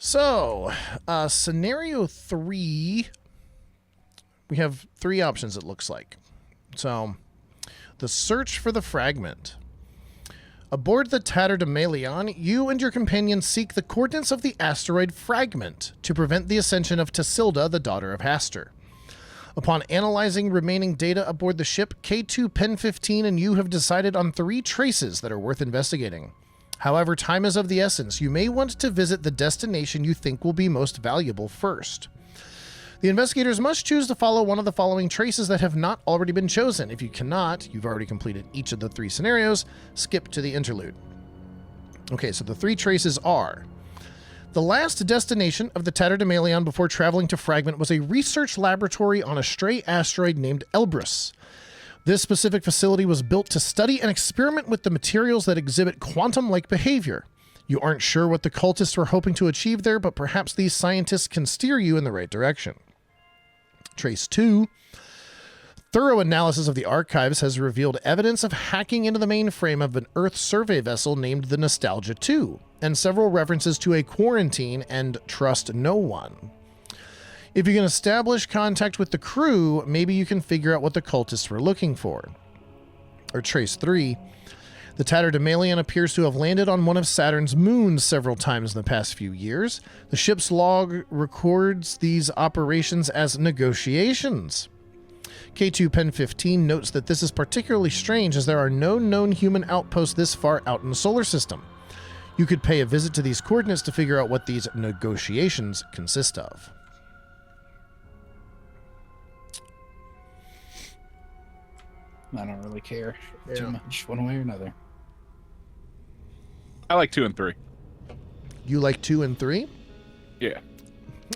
So, scenario 3, we have 3 options, it looks like. So, the search for the fragment. Aboard the Tatterdemalion, you and your companions seek the coordinates of the asteroid fragment to prevent the ascension of Tassilda, the daughter of Hastur. Upon analyzing remaining data aboard the ship, K2 Pen 15 and you have decided on 3 traces that are worth investigating. However, time is of the essence. You may want to visit the destination you think will be most valuable first. The investigators must choose to follow one of the following traces that have not already been chosen. If you cannot, you've already completed each of the 3 scenarios, skip to the interlude. Okay, so the 3 traces are: the last destination of the Tatterdemalion before traveling to Fragment was a research laboratory on a stray asteroid named Elbrus. This specific facility was built to study and experiment with the materials that exhibit quantum-like behavior. You aren't sure what the cultists were hoping to achieve there, but perhaps these scientists can steer you in the right direction. Trace 2. Thorough analysis of the archives has revealed evidence of hacking into the mainframe of an Earth survey vessel named the Nostalgia 2, and several references to a quarantine and trust no one. If you can establish contact with the crew, maybe you can figure out what the cultists were looking for. Or Trace 3. The Tatterdemalion appears to have landed on one of Saturn's moons several times in the past few years. The ship's log records these operations as negotiations. K2 Pen 15 notes that this is particularly strange as there are no known human outposts this far out in the solar system. You could pay a visit to these coordinates to figure out what these negotiations consist of. I don't really care too much one way or another. I like 2 and 3. You like 2 and 3? Yeah.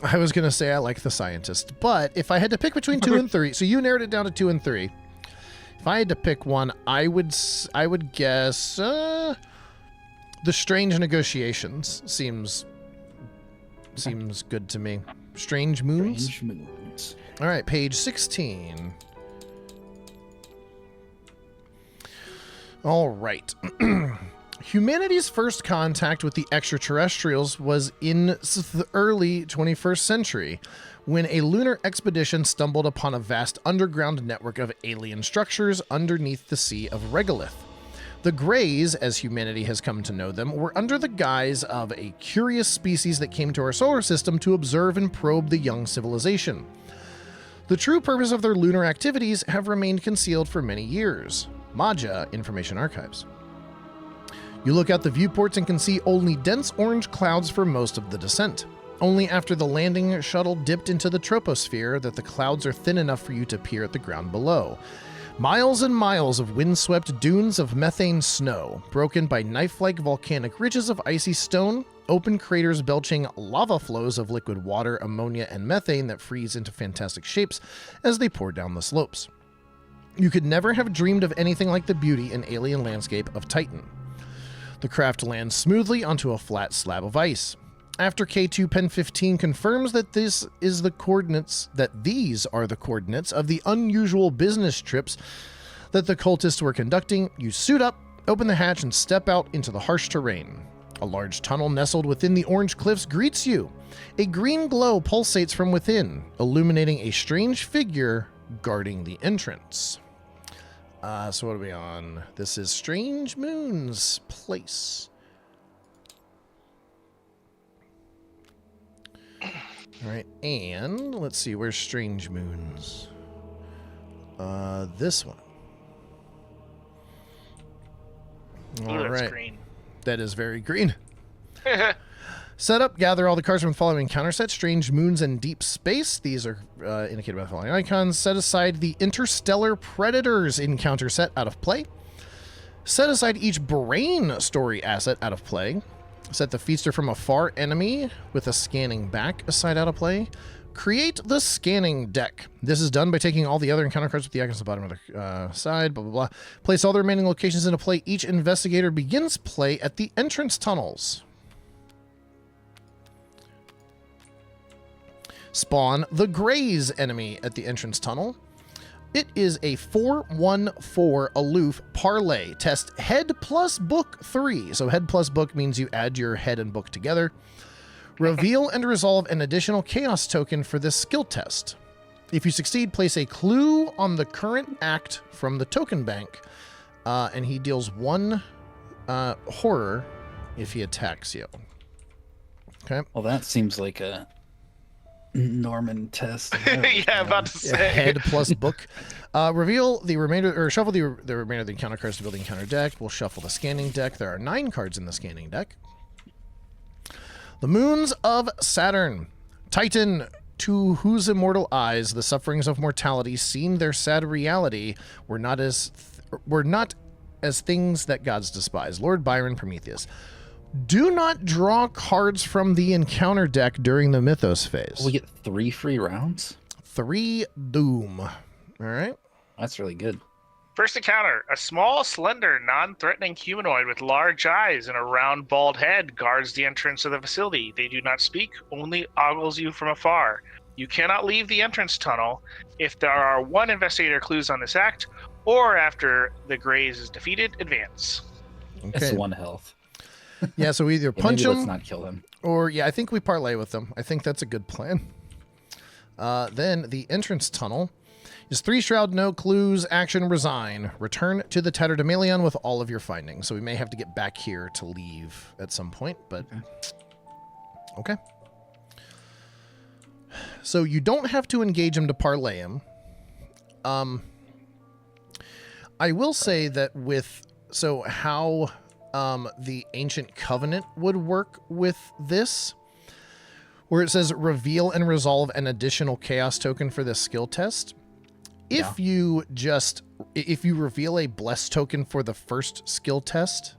I was going to say I like the scientist, but if I had to pick between 2 and 3, so you narrowed it down to 2 and 3. If I had to pick one, I would guess the Strange Negotiations seems good to me. Strange Moons? Strange Moons. All right, page 16. All right. Humanity's first contact with the extraterrestrials was in the early 21st century, when a lunar expedition stumbled upon a vast underground network of alien structures underneath the Sea of Regolith. The Greys, as humanity has come to know them, were under the guise of a curious species that came to our solar system to observe and probe the young civilization. The true purpose of their lunar activities have remained concealed for many years. Maja Information Archives. You look out the viewports and can see only dense orange clouds for most of the descent. Only after the landing shuttle dipped into the troposphere that the clouds are thin enough for you to peer at the ground below. Miles and miles of windswept dunes of methane snow, broken by knife-like volcanic ridges of icy stone, open craters belching lava flows of liquid water, ammonia, and methane that freeze into fantastic shapes as they pour down the slopes. You could never have dreamed of anything like the beauty and alien landscape of Titan. The craft lands smoothly onto a flat slab of ice. After K2 Pen 15 confirms that these are the coordinates of the unusual business trips that the cultists were conducting, you suit up, open the hatch, and step out into the harsh terrain. A large tunnel nestled within the orange cliffs greets you. A green glow pulsates from within, illuminating a strange figure guarding the entrance. So what are we on? This is Strange Moons Place. All right, and let's see, where's Strange Moons? This one. All right. Green. That is very green. Set up, gather all the cards from the following encounter set: Strange Moons and Deep Space. These are indicated by the following icons. Set aside the Interstellar Predators encounter set out of play. Set aside each Brain story asset out of play. Set the Feaster from a Far enemy with a scanning back aside out of play. Create the scanning deck. This is done by taking all the other encounter cards with the icons at the bottom of the side, blah, blah, blah. Place all the remaining locations into play. Each investigator begins play at the entrance tunnels. Spawn the Greys enemy at the entrance tunnel. It is a 4-1-4 aloof parlay. Test head plus book 3. So head plus book means you add your head and book together. Reveal and resolve an additional chaos token for this skill test. If you succeed, place a clue on the current act from the token bank, and he deals 1 horror if he attacks you. Okay. Well, that seems like a Norman test. Yeah, about to say. Head plus book. Reveal the remainder, or shuffle the remainder of the encounter cards to build the encounter deck. We'll shuffle the scanning deck. There are 9 cards in the scanning deck. The Moons of Saturn. Titan, to whose immortal eyes the sufferings of mortality seem their sad reality, were not as things that gods despise. Lord Byron, Prometheus. Do not draw cards from the encounter deck during the Mythos phase. We get 3 free rounds? 3 doom. All right. That's really good. First encounter. A small, slender, non-threatening humanoid with large eyes and a round, bald head guards the entrance of the facility. They do not speak, only ogles you from afar. You cannot leave the entrance tunnel if there are 1 investigator clues on this act, or after the Grays is defeated, advance. Okay. It's 1 health. Yeah, so we either Yeah, punch maybe him, let's not kill him. or I think we parlay with them. I think that's a good plan. Then the entrance tunnel is 3 shroud, no clues, action, resign. Return to the Tatterdemalion with all of your findings. So we may have to get back here to leave at some point, but okay. So you don't have to engage him to parlay him. I will say that how the Ancient Covenant would work with this, where it says reveal and resolve an additional chaos token for this skill test. If you reveal a bless token for the first skill test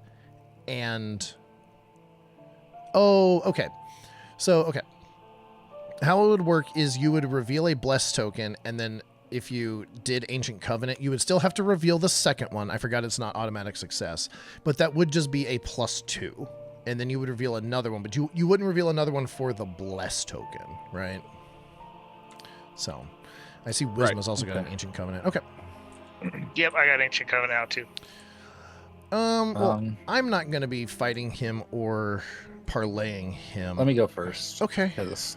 and okay. How it would work is you would reveal a bless token, and then if you did Ancient Covenant, you would still have to reveal the second one. I forgot it's not automatic success, but that would just be a +2. And then you would reveal another one, but you wouldn't reveal another one for the bless token, right? So I see Wisma's also got an Ancient Covenant. Okay. Yep, I got Ancient Covenant out too. Well, I'm not going to be fighting him or parlaying him. Let me go first. Okay. Because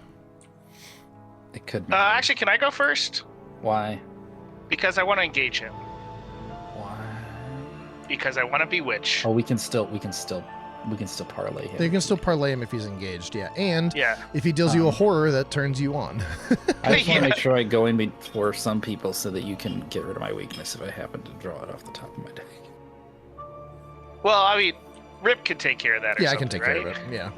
it could be. Actually, can I go first? Why? Because I want to engage him. Why? Because I want to bewitch. Oh, we can still parlay him. You can still parlay him if he's engaged, yeah. And Yeah. if he deals you a horror, that turns you on. I just want to make sure I go in before some people so that you can get rid of my weakness if I happen to draw it off the top of my deck. Well, I mean, Rip can take care of that. Or Yeah, I can take right? care of it. Yeah.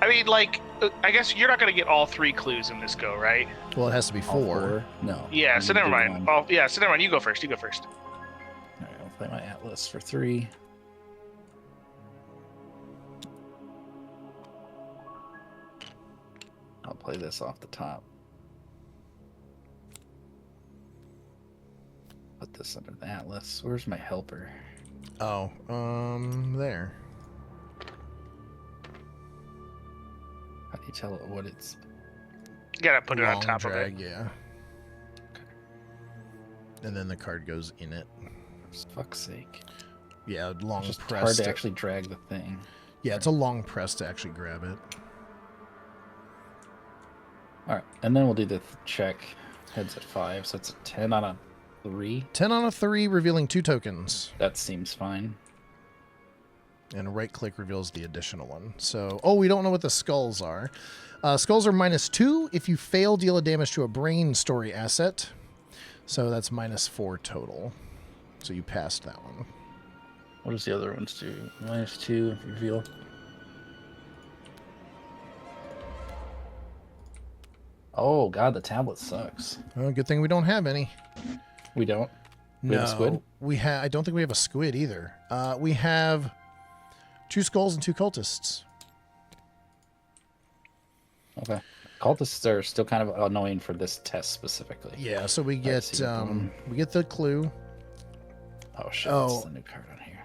I mean, like, I guess you're not going to get all 3 clues in this go, right? Well, it has to be All 4. No. Yeah, I'm so gonna never do mind. one. So never mind. You go first. All right, I'll play my Atlas for 3. I'll play this off the top. Put this under the Atlas. Where's my helper? Oh, there. How do you tell it what it's? You got to put it on Long top drag, of it. yeah. And then the card goes in it. For fuck's sake. Yeah, long It's just press. hard to actually drag the thing. Yeah, it's a long press to actually grab it. All right, and then we'll do the check. Heads at 5, so it's a 10 on a 3. 10 on a 3, revealing 2 tokens. That seems fine. And right click reveals the additional one. So, we don't know what the skulls are. Skulls are -2. If you fail, deal a damage to a brain story asset. So that's -4 total. So you passed that one. What does the other ones do? -2 if you reveal. Oh god, the tablet sucks. Oh, good thing we don't have any. We don't. We have a squid? I don't think we have a squid either. We have 2 skulls and 2 cultists. Okay. Cultists are still kind of annoying for this test specifically. Yeah, so we Let's get see what the- we get the clue. Oh shit, Oh. that's the new card on here.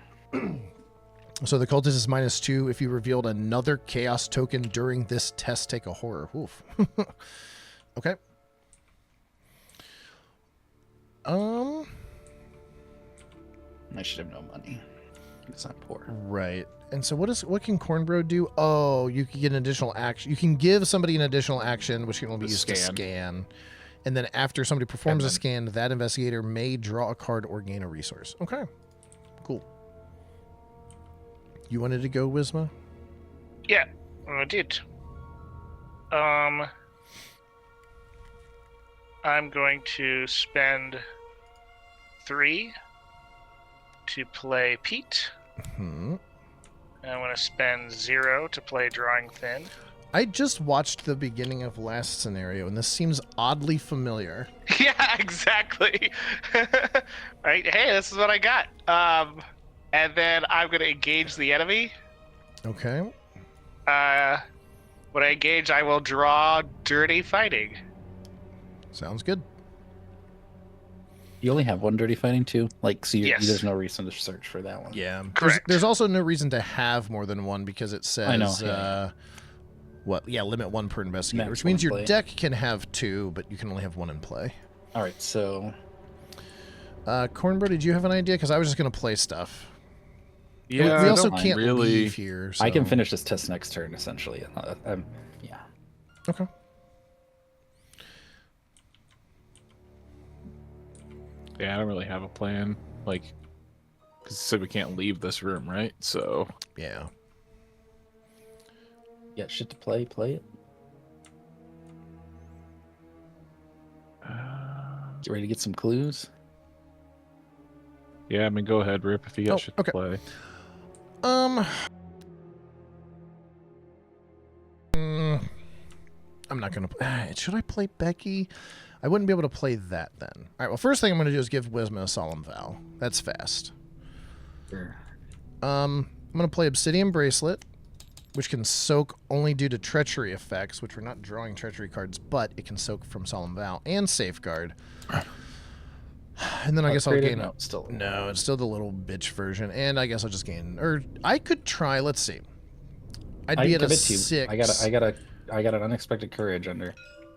So the cultist is -2. If you revealed another chaos token during this test, take a horror. Oof. Okay. I should have no money. It's not poor. Right. And so what can CornBro do? Oh, you can get an additional action. You can give somebody an additional action, which can only be used to scan. And then after somebody performs a scan, that investigator may draw a card or gain a resource. Okay. Cool. You wanted to go, Wisma? Yeah, I did. I'm going to spend 3 to play Pete. Hmm. And I'm going to spend 0 to play Drawing Thin. I just watched the beginning of last scenario, and this seems oddly familiar. Yeah, exactly. Right? Hey, this is what I got. And then I'm going to engage the enemy. Okay. When I engage, I will draw Dirty Fighting. Sounds good. You only have one dirty fighting too? Like, so Yes. there's no reason to search for that one. Yeah. Correct. There's also no reason to have more than one because it says, I know, yeah. Limit 1 per investigator, Max which means one your play. deck can have 2, but you can only have 1 in play. All right, so CornBro, did you have an idea? Because I was just going to play stuff. Yeah, we I also don't can't really. leave here. So. I can finish this test next turn, essentially. Yeah. Okay. Yeah, I don't really have a plan. Like, because it said we can't leave this room, right? So Yeah. Yeah, shit to play it. Get ready to get some clues. yeah, I mean, go ahead, Rip, if you got shit to okay. play. I'm not going to... Should I play Becky? I wouldn't be able to play that then. All right, well, first thing I'm going to do is give Wisma a Solemn Vow. That's fast. Sure. I'm going to play Obsidian Bracelet, which can soak only due to treachery effects, which we're not drawing treachery cards, but it can soak from Solemn Vow and Safeguard. And then I guess I'll Upgraded? gain... No, still. No, it's still the little bitch version. And I guess I'll just gain... Or I could try... Let's see. I'd be at a 6. I got an unexpected courage under.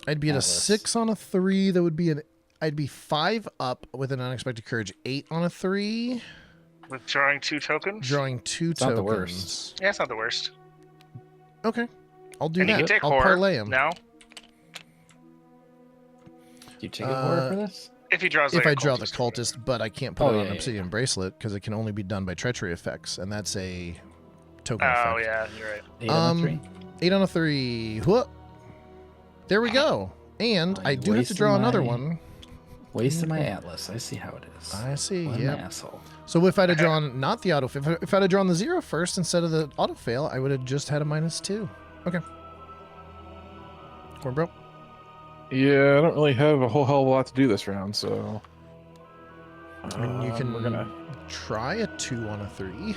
I'd be at a Atlas. 6 on a 3. That would be an... I'd be 5 up with an unexpected courage. 8 on a 3. With drawing 2 tokens? Drawing 2 It's tokens. not the worst. Yeah, it's not the worst. Okay. I'll do And you that. can take I'll horror parlay him. now. Do you take a horror for this? If he draws If like I a draw the cultist. cultist, but I can't put Oh, it yeah, on yeah, Obsidian Bracelet because it can only be done by treachery effects, and that's a token Oh, effect. yeah, you're right. 8 on a 3? 8 on a 3. Whoop. There we go. And Oh, I you do have to wasted draw another my- one. Wasted my Atlas. I see how it is. I see. What an Yeah. asshole. So if I'd have drawn not the auto, if I'd have drawn the 0 first instead of the auto fail, I would have just had a -2. Okay. CornBro. Yeah, I don't really have a whole hell of a lot to do this round, so. I mean, you can We're gonna. try a 2 on a 3.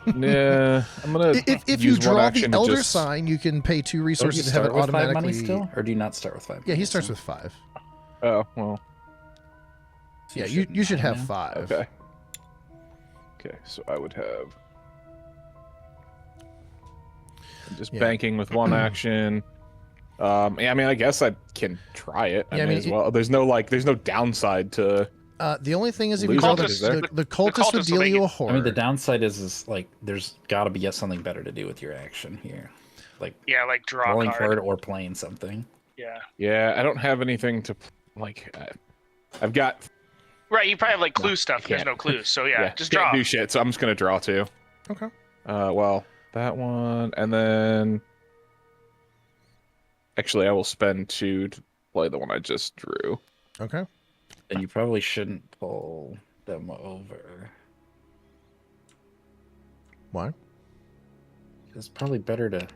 Yeah, I'm gonna. if you use one draw the action to Elder just- Sign, you can pay 2 Don't you resources to have it start with 5 automatically. money still? Or do you not start with 5 Yeah, he money? starts with 5. Oh well. So Yeah, you should have now. 5. Okay. Okay, so I would have. I'm just Yeah. banking with one action. Yeah, I mean, I guess I can try it. Yeah, I I mean, mean, as well. There's no downside to. The only thing is if you Losing draw the- the cultist would cultist deal will you make a it- horror. I mean, the downside is like there's got to be something better to do with your action here, like Yeah, like draw a rolling card. for it or playing something. Yeah. Yeah, I don't have anything to like. I've got. Right, you probably have like clue No, stuff. I There's can't. no clues. So yeah, just can't draw. do shit. So I'm just gonna draw 2. Okay. Well, that one, and then. Actually, I will spend 2 to play the one I just drew. Okay. And you probably shouldn't pull them over. Why? It's probably better to.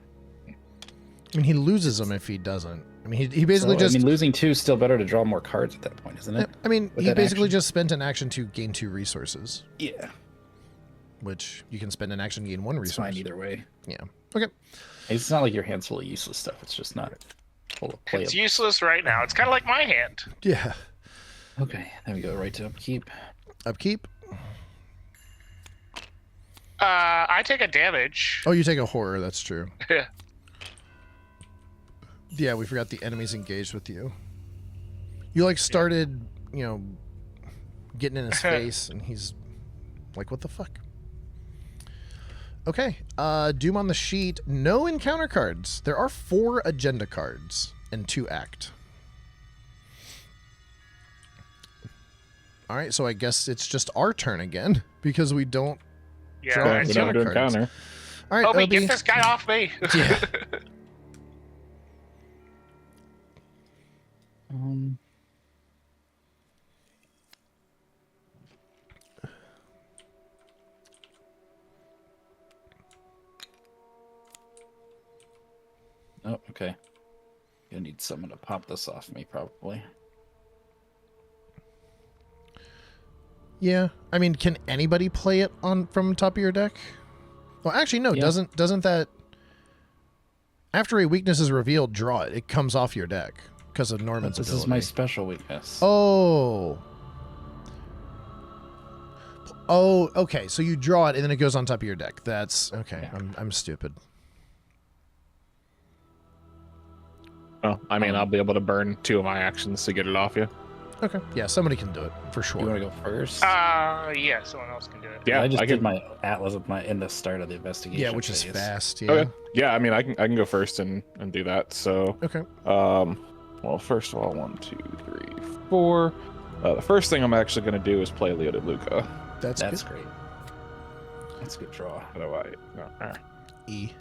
I mean, he loses them if he doesn't. I mean, he basically So, just. I mean, losing 2 is still better to draw more cards at that point, isn't it? I mean, with he that basically action? just spent an action to gain 2 resources, Yeah, which you can spend an action to gain 1 it's resource. fine either way. Yeah. Okay. It's not like your hand's full of useless stuff. It's just not full of It's playable. useless right now. It's kind of like my hand. Yeah. Okay, there we go. Right to upkeep. Upkeep. I take a damage. Oh, you take a horror. That's true. Yeah. Yeah, we forgot the enemy's engaged with you. You like started, getting in his face, and he's like, "What the fuck?" Okay. Doom on the sheet. No encounter cards. There are 4 agenda cards and 2 act. All right, so I guess it's just our turn again because we don't draw Yeah. We don't encounter do cards. encounter. All right, Obi, Obi. get this guy off me. Yeah. Oh, okay. Gonna need someone to pop this off me, probably. Yeah, I mean, can anybody play it on from top of your deck? Well, actually, no. Yeah. Doesn't that after a weakness is revealed, draw it? It comes off your deck because of Norman's This ability. is my special weakness. Oh. Oh, okay. So you draw it and then it goes on top of your deck. That's okay. Yeah. I'm stupid. Oh, I mean, I'll be able to burn 2 of my actions to get it off you. Okay. Yeah, somebody can do it for sure. You want to go first? Yeah, someone else can do it. Yeah, I just I did can. my Atlas with my in the start of the investigation. Yeah, which is phase. fast. Yeah. Okay. Yeah, I mean, I can go first and do that. So, Okay. well, first of all, 1, 2, 3, 4. The first thing I'm actually going to do is play Leo de Luca. That's That's good. great. That's a good draw. How do I? No, E.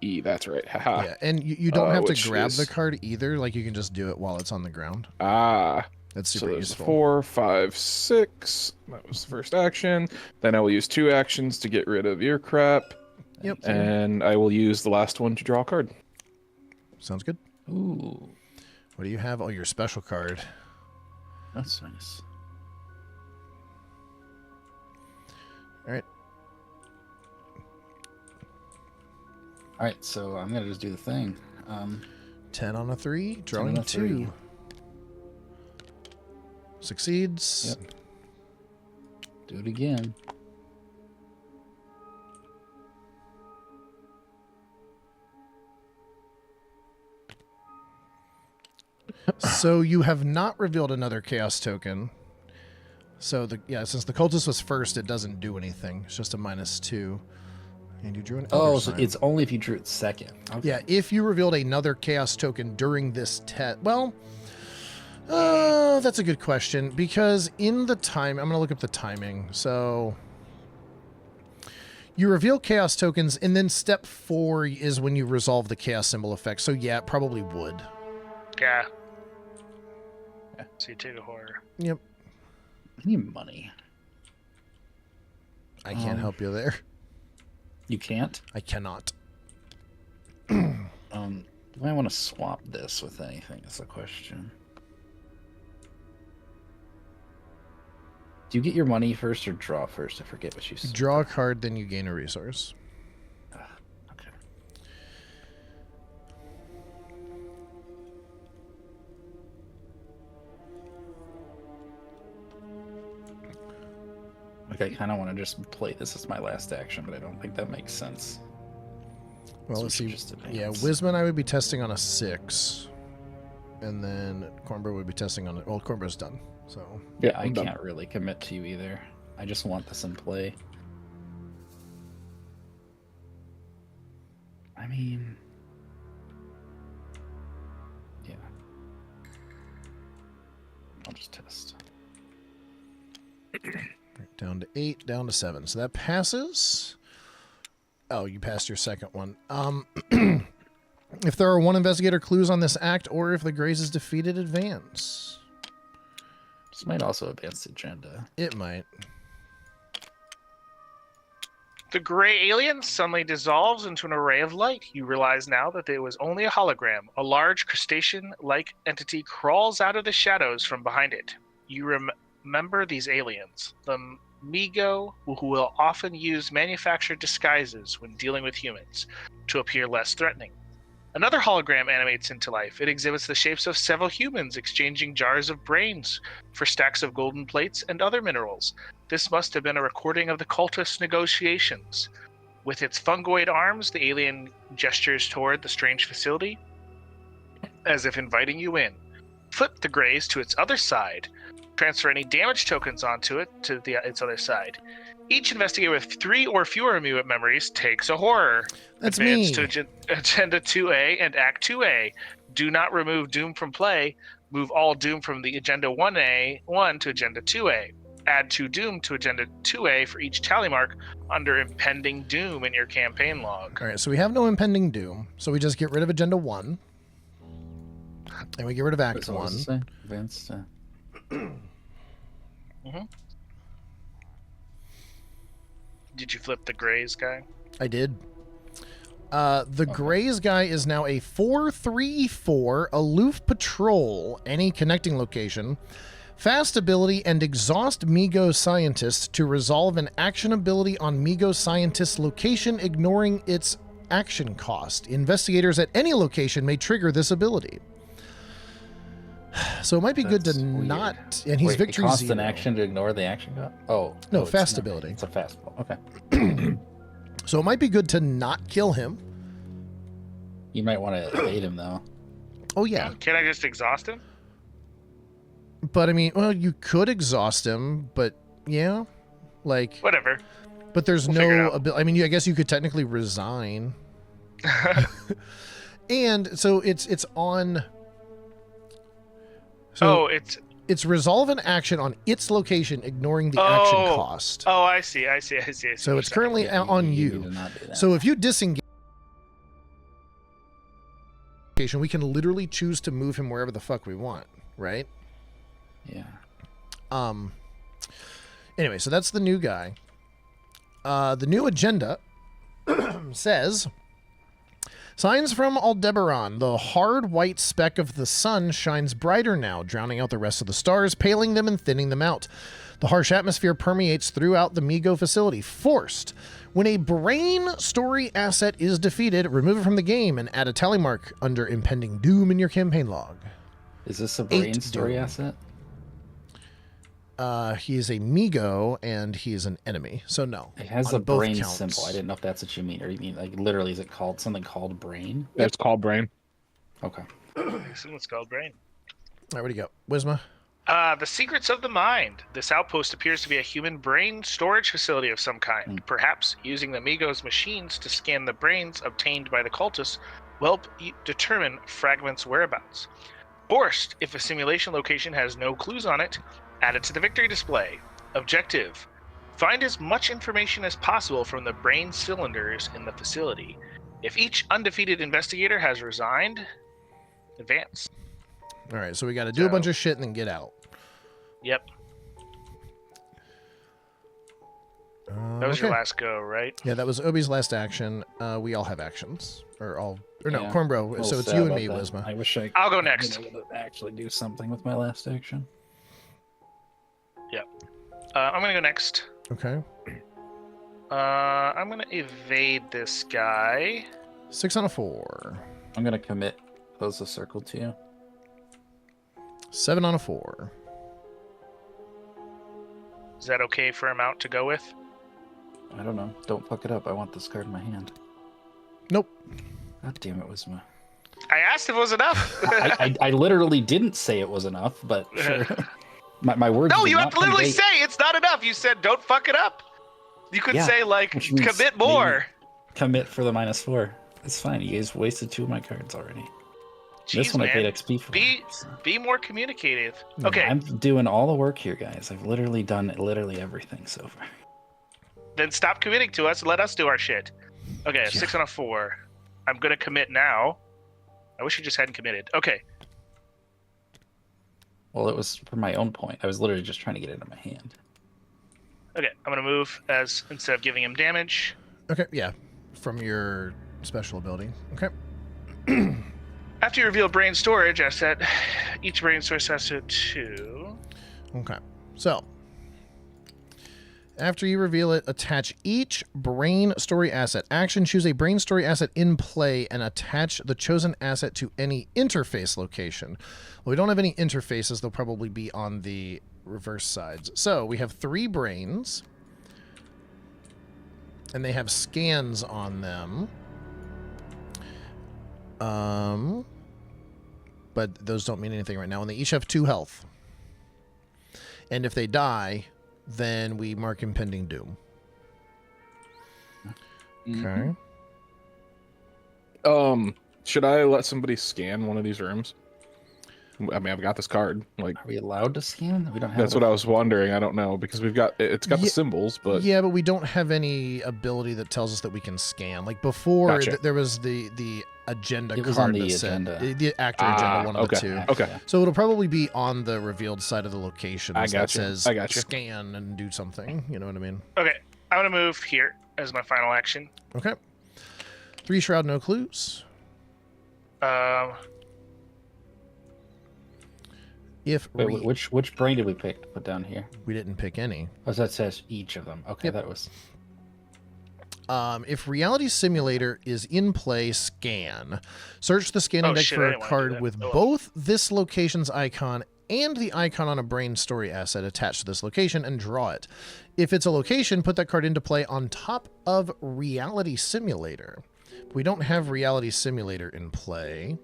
E, that's right. Haha. Yeah, and you don't have to which grab is- the card either. Like you can just do it while it's on the ground. Ah. That's So super there's useful. 4, 5, 6. That was the first action. Then I will use 2 actions to get rid of your crap. Yep. And I will use the last one to draw a card. Sounds good. Ooh, What do you have? Oh, your special card. that's nice. All right. All right, so I'm gonna just do the thing. 10 on a 3. Drawing on a 2. 3. Succeeds. Yep. Do it again. So you have not revealed another chaos token. So since the cultist was first, it doesn't do anything. It's just a -2. And you drew an Oh, Elder so Sign. it's only if you drew it second. Okay. Yeah, if you revealed another chaos token during this test. Well, that's a good question because in the time, I'm going to look up the timing. So you reveal chaos tokens, and then step 4 is when you resolve the chaos symbol effect. So yeah, it probably would. Yeah. So you take a horror. Yep. I need money. I can't help you there. You can't. I cannot. Do I want to swap this with anything? Is the question. Do you get your money first or draw first? I forget what you said. Draw a card, then you gain a resource. Okay. Like I kind of want to just play this as my last action, but I don't think that makes sense. Well, So let's we see. should just Yeah, advance. Wisman I would be testing on a 6. And then CornBro would be testing on it. Well, CornBro's done. So Yeah, I I'm done. can't really commit to you either. I just want this in play. I mean, yeah. I'll just test. down to 8, down to 7. So that passes. Oh, you passed your second one. If there are 1 investigator clues on this act, or if the Grays is defeated, advance. This might also advance the agenda. It might. The gray alien suddenly dissolves into an array of light. You realize now that it was only a hologram. A large crustacean-like entity crawls out of the shadows from behind it. You remember these aliens, the Migo, who will often use manufactured disguises when dealing with humans to appear less threatening. Another hologram animates into life. It exhibits the shapes of several humans exchanging jars of brains for stacks of golden plates and other minerals. This must have been a recording of the cultist negotiations. With its fungoid arms, the alien gestures toward the strange facility, as if inviting you in. Flip the Greys to its other side. Transfer any damage tokens onto it to its other side. Each investigator with 3 or fewer memories takes a horror. That's Advance me. to Agenda 2A and Act 2A. Do not remove Doom from play. Move all Doom from the Agenda 1 to Agenda 2A. Add 2 Doom to Agenda 2A for each tally mark under impending Doom in your campaign log. All right, so we have no impending doom, so we just get rid of Agenda 1. And we get rid of Act So what 1. does it say? Advanced. Did you flip the Grays guy? I did. The Grays guy is now a 4/3/4 aloof patrol, any connecting location, fast ability, and exhaust Migo scientist to resolve an action ability on Migo scientist's location, ignoring its action cost. Investigators at any location may trigger this ability. So it might be good to That's weird. not. And he's Wait, victory it costs 0. an action to ignore the action cost? Oh. No, it's fast not. ability. It's a fast ball. Okay. So it might be good to not kill him. You might want to evade him, though. Oh yeah, Can I just exhaust him? but I mean, well, you could exhaust him, but yeah, like, Whatever. but there's We'll figure it no out. ability. I mean, I guess you could technically resign, and so it's on. So it's resolve an action on its location, ignoring the action cost. Oh, I see. So it's currently on need you. to not do that. So if you disengage, we can literally choose to move him wherever the fuck we want, right? Yeah. Anyway, so that's the new guy. The new agenda says, signs from Aldebaran. The hard white speck of the sun shines brighter now, drowning out the rest of the stars, paling them and thinning them out. The harsh atmosphere permeates throughout the Migo facility. Forced. When a brain story asset is defeated, remove it from the game and add a tally mark under impending doom in your campaign log. Is this a brain 8 story doom. asset? He is a Migo and he is an enemy. So no. It has on a both brain counts. symbol. I didn't know if that's what you mean. Or you mean, like, literally, is it called something called brain? It's called brain. Okay. I assume it's called Brain. All right, what do you got? Wisma? The Secrets of the Mind. This outpost appears to be a human brain storage facility of some kind. Perhaps using the Migos machines to scan the brains obtained by the cultists will help determine Fragment's whereabouts. Forced, if a simulation location has no clues on it, add it to the victory display. Objective: find as much information as possible from the brain cylinders in the facility. If each undefeated investigator has resigned, advance. All right, so we got to do a bunch of shit and then get out. Yep. That was your Okay. last go, right? Yeah, that was Obi's last action. We all have actions. Or no, Yeah. CornBro. Little So it's sad you and about me, that. Wisma. I wish I I'll go could next. been able to actually do something with my last action. I'm going to go next. Okay. I'm going to evade this guy. 6 on a 4. I'm gonna commit. Close the circle to you. 7 on a 4. Is that okay for amount to go with? I don't know. Don't fuck it up. I want this card in my hand. Nope. God damn it, Wisma. I asked if it was enough. I literally didn't say it was enough, but sure. my words. No, did you not have to literally convey- say it's not enough. You said don't fuck it up. You could Yeah, say, like, which means commit more. Commit for the -4. It's fine. You guys wasted 2 of my cards already. This Jeez, one I paid man. XP for. so. Be more communicative. Yeah, Okay, I'm doing all the work here, guys. I've literally done everything so far. then stop committing to us and let us do our shit. Okay, Yeah. 6 on a 4. I'm going to commit now. I wish you just hadn't committed. Okay, Well, it was for my own point. I was literally just trying to get it in my hand. okay. I'm going to move as instead of giving him damage. Okay, yeah. From your special ability. Okay. After you reveal brain storage asset, each brain source asset 2. Okay. So, after you reveal it, attach each brain story asset. Action, choose a brain story asset in play and attach the chosen asset to any interface location. Well, we don't have any interfaces. They'll probably be on the reverse sides. So, we have 3 brains. And they have scans on them. But those don't mean anything right now. And they each have 2 health. And if they die, then we mark impending doom. Okay. Should I let somebody scan one of these rooms? I mean, I've got this card. Like, Are we allowed to scan? We don't have. that's what I was wondering. I don't know because it's got the symbols, but yeah, but we don't have any ability that tells us that we can scan. Like before, Gotcha. there was the agenda It card was on the that agenda. said the actor agenda, one of the two. Okay. So it'll probably be on the revealed side of the location I that gotcha. says I gotcha. scan and do something. You know what I mean? Okay, I'm gonna move here as my final action. Okay. 3 shroud, no clues. If Wait, which brain did we pick to put down here? we didn't pick any. Oh, so that says each of them. Okay, Yep. that was. If reality simulator is in play, scan. Search the scanning Oh, deck shit, for I a didn't wanna do card that. with Oh, well. both this location's icon and the icon on a brain story asset attached to this location and draw it. If it's a location, put that card into play on top of reality simulator. We don't have reality simulator in play.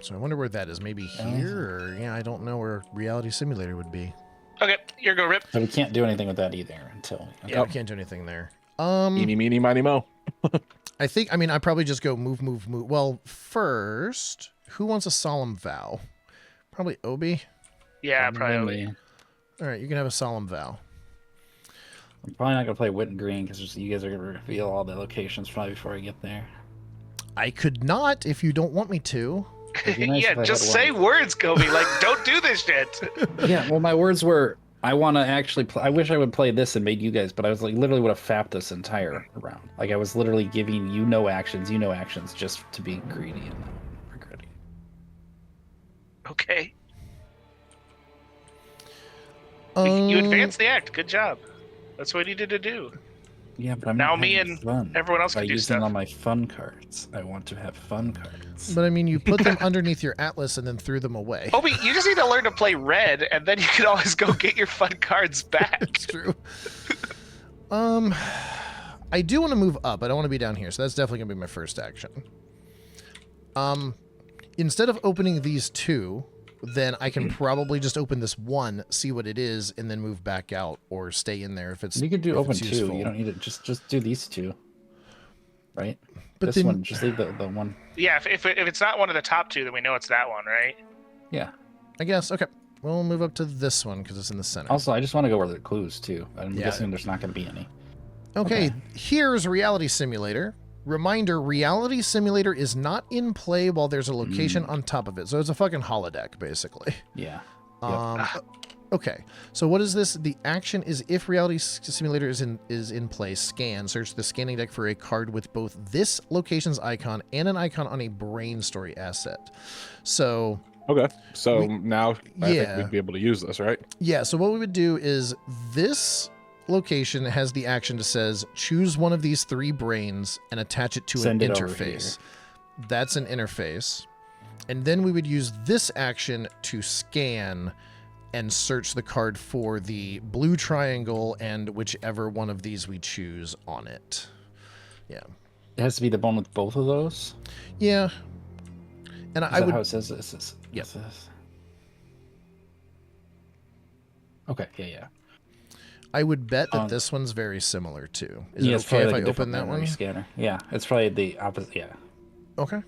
So I wonder where that is. Maybe here? Or, yeah, I don't know where reality simulator would be. Okay, here go, Rip. So we can't do anything with that either until. Yeah, we can't do anything there. Eeny, meeny, miny, mo. I think, I mean, I probably just go move. Well, first, who wants a solemn vow? Probably Obi. Yeah, probably. All right, you can have a solemn vow. I'm probably not gonna play Witten Green because you guys are gonna reveal all the locations probably before I get there. I could not if you don't want me to. It'd be nice if Yeah, I just had say one. words, Kobe. Like, don't do this shit. Yeah, well, my words were, I want to actually play. I wish I would play this and made you guys, but I was like, literally would have fapped this entire round. Like, I was literally giving you no actions, just to be greedy and regretting. Okay. You advanced the act. Good job. That's what you needed to do. Yeah, but I'm Now not me having and fun everyone else by can do using stuff. all my fun cards. I want to have fun cards. But I mean, you put them underneath your atlas and then threw them away. Obi, you just need to learn to play red, and then you can always go get your fun cards back. It's true. I do want to move up. I don't want to be down here, so that's definitely gonna be my first action. Instead of opening these two, then I can probably just open this one, see what it is, and then move back out or stay in there if it's. You could do if open it's two. useful. You don't need to just do these two. Right? But this then- one, just leave the one. Yeah, if it's not one of the top two, then we know it's that one, right? Yeah. I guess. Okay. We'll move up to this one because it's in the center. Also, I just want to go where the clues too. I'm Yeah. guessing there's not going to be any. Okay, Okay. here's Reality Simulator. Reminder, Reality Simulator is not in play while there's a location on top of it. So it's a fucking holodeck, basically. Yeah. Okay, so what is this? The action is if Reality Simulator is in play, scan. Search the scanning deck for a card with both this location's icon and an icon on a brain story asset. So, Okay. So now I yeah. think we'd be able to use this, right? yeah, so what we would do is this location has the action that says choose one of these 3 brains and attach it to Send an it over interface. That's an interface. And then we would use this action to scan and search the card for the blue triangle and whichever one of these we choose on it. Yeah. It has to be the one with both of those. Yeah. And Is I that would how it says this? Yep. It says- Okay. Yeah. I would bet that this one's very similar too. Is Yeah, it it's okay probably if like I a open different that memory one? scanner. Yeah, it's probably the opposite. Yeah. Okay.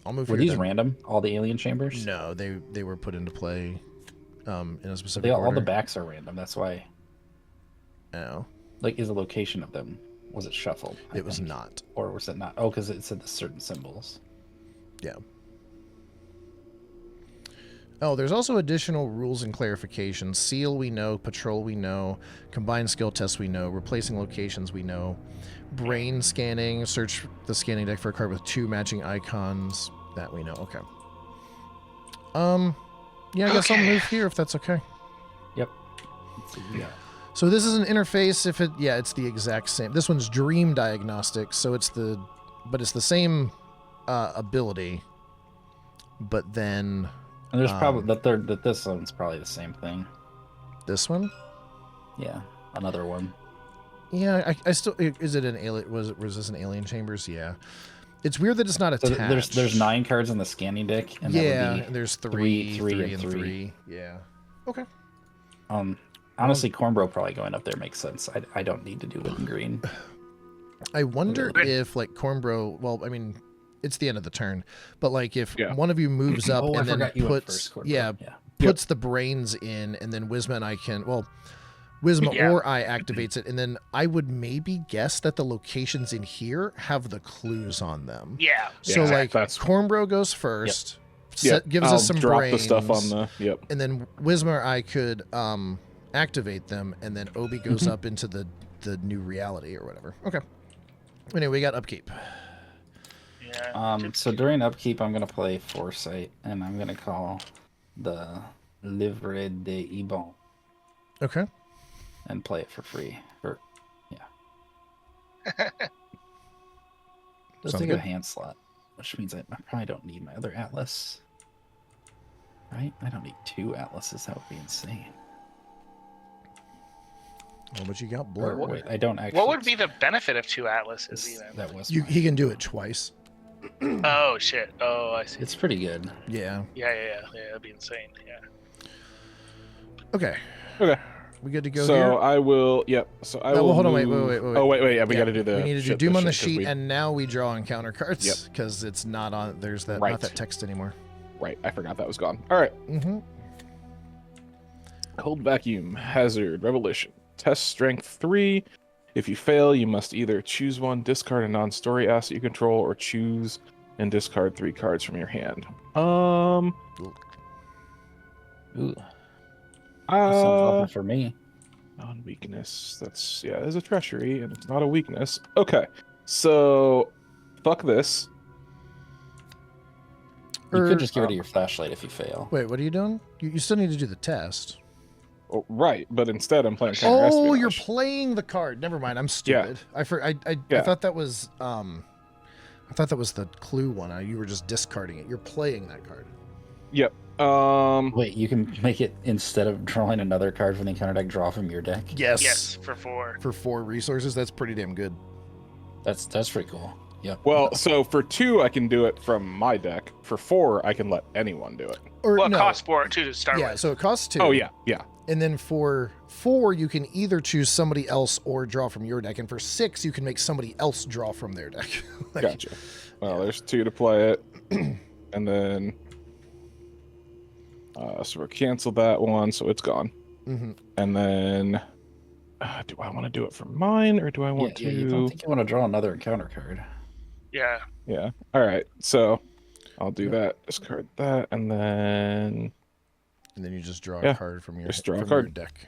I'll move Were here these then. random? All the alien chambers? No, they were put into play in a specific They all order. the backs are random. That's why. Oh, Like, is the location of them? Was it shuffled? I it was think? not. Or was it not? Oh, because it said the certain symbols. Yeah. Oh, there's also additional rules and clarifications. Seal, we know. Patrol, we know. Combined skill tests, we know. Replacing locations, we know. Brain scanning. Search the scanning deck for a card with 2 matching icons. That we know. Okay. Yeah, I guess I'll move here if that's okay. Yep. Let's see. Yeah. So this is an interface. If it, yeah, it's the exact same. This one's Dream Diagnostics, so it's the same ability, but then And there's probably that this one's probably the same thing. this one. Yeah. Another one. Yeah, I still is it an alien? Was this an Alien Chambers? Yeah, it's weird that it's not So attached. there's 9 cards in the scanning deck. And Yeah, that would and there's three, three, and and three. three. Yeah. Okay. be, Honestly, CornBro probably going up there makes sense. I don't need to do it in green. I wonder Really? if like CornBro. Well, I mean, it's the end of the turn, but like if Yeah. one of you moves up Oh, I and then forgot you went puts first, CornBro. yeah Yeah. puts the brains in, and then Wisma and I can Wisma Yeah. or I activates it, and then I would maybe guess that the locations in here have the clues on them. Yeah. So Yeah, like that's- CornBro goes first, Yep. gives I'll us some drop brains, the stuff on the. Yep. and then Wisma or I could activate them, and then Obi goes up into the new reality or whatever. Okay. Anyway, we got upkeep. Yeah. So during upkeep, I'm gonna play Foresight, and I'm gonna call the Livre de Ibon Okay. and play it for free. Let's Sounds take good. a hand slot, which means I probably don't need my other atlas. Right? I don't need 2 atlases. That would be insane. Oh, but you got Or, blur. wait, I don't actually. What would be the benefit of 2 atlases even? That was. He can do it twice. Oh shit. Oh, I see. It's pretty good. Yeah. Yeah. That'd be insane. Yeah. Okay. Okay. We good to go So here? I will. Yep. So I No, will. well, hold on, wait. Oh wait. Yeah, we Yeah, got to do the. We need to do shit, Doom the on the shit, 'cause sheet, we- and now we draw encounter cards Yep. because it's not on. There's that Right. not that text anymore. Right. I forgot that was gone. All right. Mm-hmm. Cold vacuum, hazard, revelation. Test strength 3. If you fail, you must either choose one, discard a non-story asset you control, or choose and discard 3 cards from your hand. Ooh, that sounds awful for me. Non-weakness. That's there's a treachery, and it's not a weakness. Okay, so fuck this. You Or- could just get rid of your flashlight if you fail. Wait, what are you doing? You still need to do the test. Oh, right, but instead I'm playing counter Oh, espionage. you're playing the card. Never mind. I'm stupid. I Yeah. thought that was I thought that was the clue one. You were just discarding it. You're playing that card. Yep. Wait, you can make it instead of drawing another card from the encounter deck, draw from your deck. Yes. Yes, for 4. For 4 resources, that's pretty damn good. That's pretty cool. Yep. Well, so for 2 I can do it from my deck. For 4 I can let anyone do it. Or Well, it no. costs 4 too to start Yeah, with. so it costs 2. Oh yeah. And then for 4, you can either choose somebody else or draw from your deck. And for 6, you can make somebody else draw from their deck. Like, Gotcha. Well, there's 2 to play it, and then so we'll cancel that one, so it's gone. mhm. And then, do I want to do it for mine, or do I want Yeah, to? you don't think you want to draw another encounter card? Yeah. Yeah. All right. So I'll do that. Discard that, and then And then you just draw Yeah, a card from your, just draw a from card. your deck.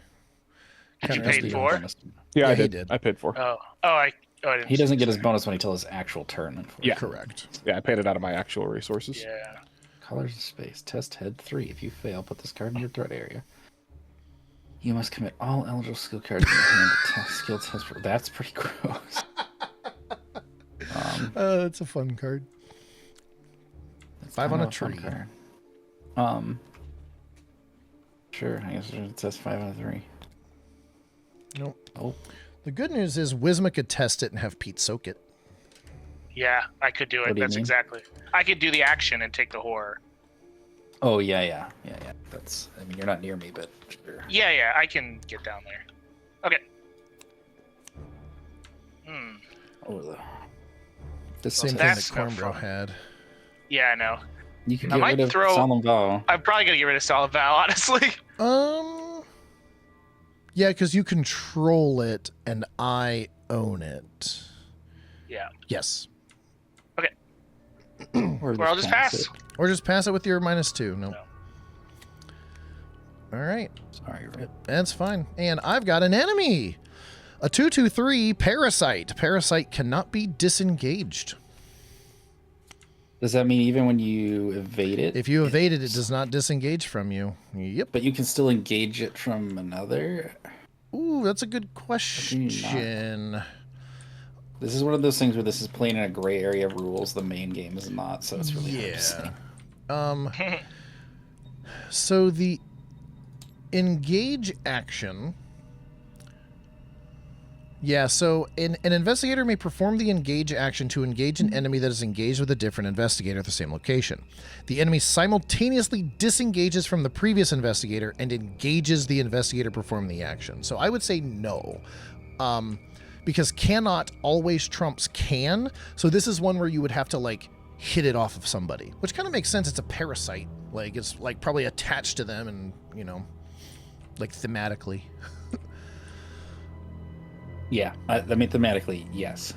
Did you Counter pay espionage. 4? Yeah, I he did. did. I paid for. I didn't. He doesn't see get his that. bonus when he tells his actual turn. Unfortunately. Yeah. Correct. Yeah, I paid it out of my actual resources. Yeah. Colors of space. Test head 3. If you fail, put this card in your threat area. You must commit all eligible skill cards in your hand to test skill test. That's pretty gross. That's a fun card. That's 5 on kind a of fun tree. card. Sure. I guess it says 5 out of 3. Nope. Oh, The good news is Wisma could test it and have Pete soak it. Yeah, I could do What it. do you That's mean? exactly. I could do the action and take the horror. oh yeah. That's. I mean, you're not near me, but sure. Yeah, I can get down there. Okay. Oh, The same thing that that's no CornBro fun. had. Yeah, I know. you can I get might rid of throw- Solemn Vow. I'm probably gonna get rid of Solid Val, honestly. Yeah, because you control it and I own it. Yeah. Yes. Or Or I'll just pass. it. Or just pass it with your -2. No. All right. Sorry, right. That's fine. And I've got an enemy. A 2/2/3 Parasite. Parasite cannot be disengaged. Does that mean even when you evade it? If you evade it, it does not disengage from you. Yep. But you can still engage it from another. Ooh, that's a good you not? question. This is one of those things where this is playing in a gray area of rules. The main game is not, so it's really hard to say. So the engage action Yeah, so an investigator may perform the engage action to engage an enemy that is engaged with a different investigator at the same location. The enemy simultaneously disengages from the previous investigator and engages the investigator performing the action. So I would say no. Because cannot always trumps can. So this is one where you would have to like hit it off of somebody, which kind of makes sense. It's a parasite. Like it's like probably attached to them and, you know, like thematically. Yeah, I mean thematically, yes.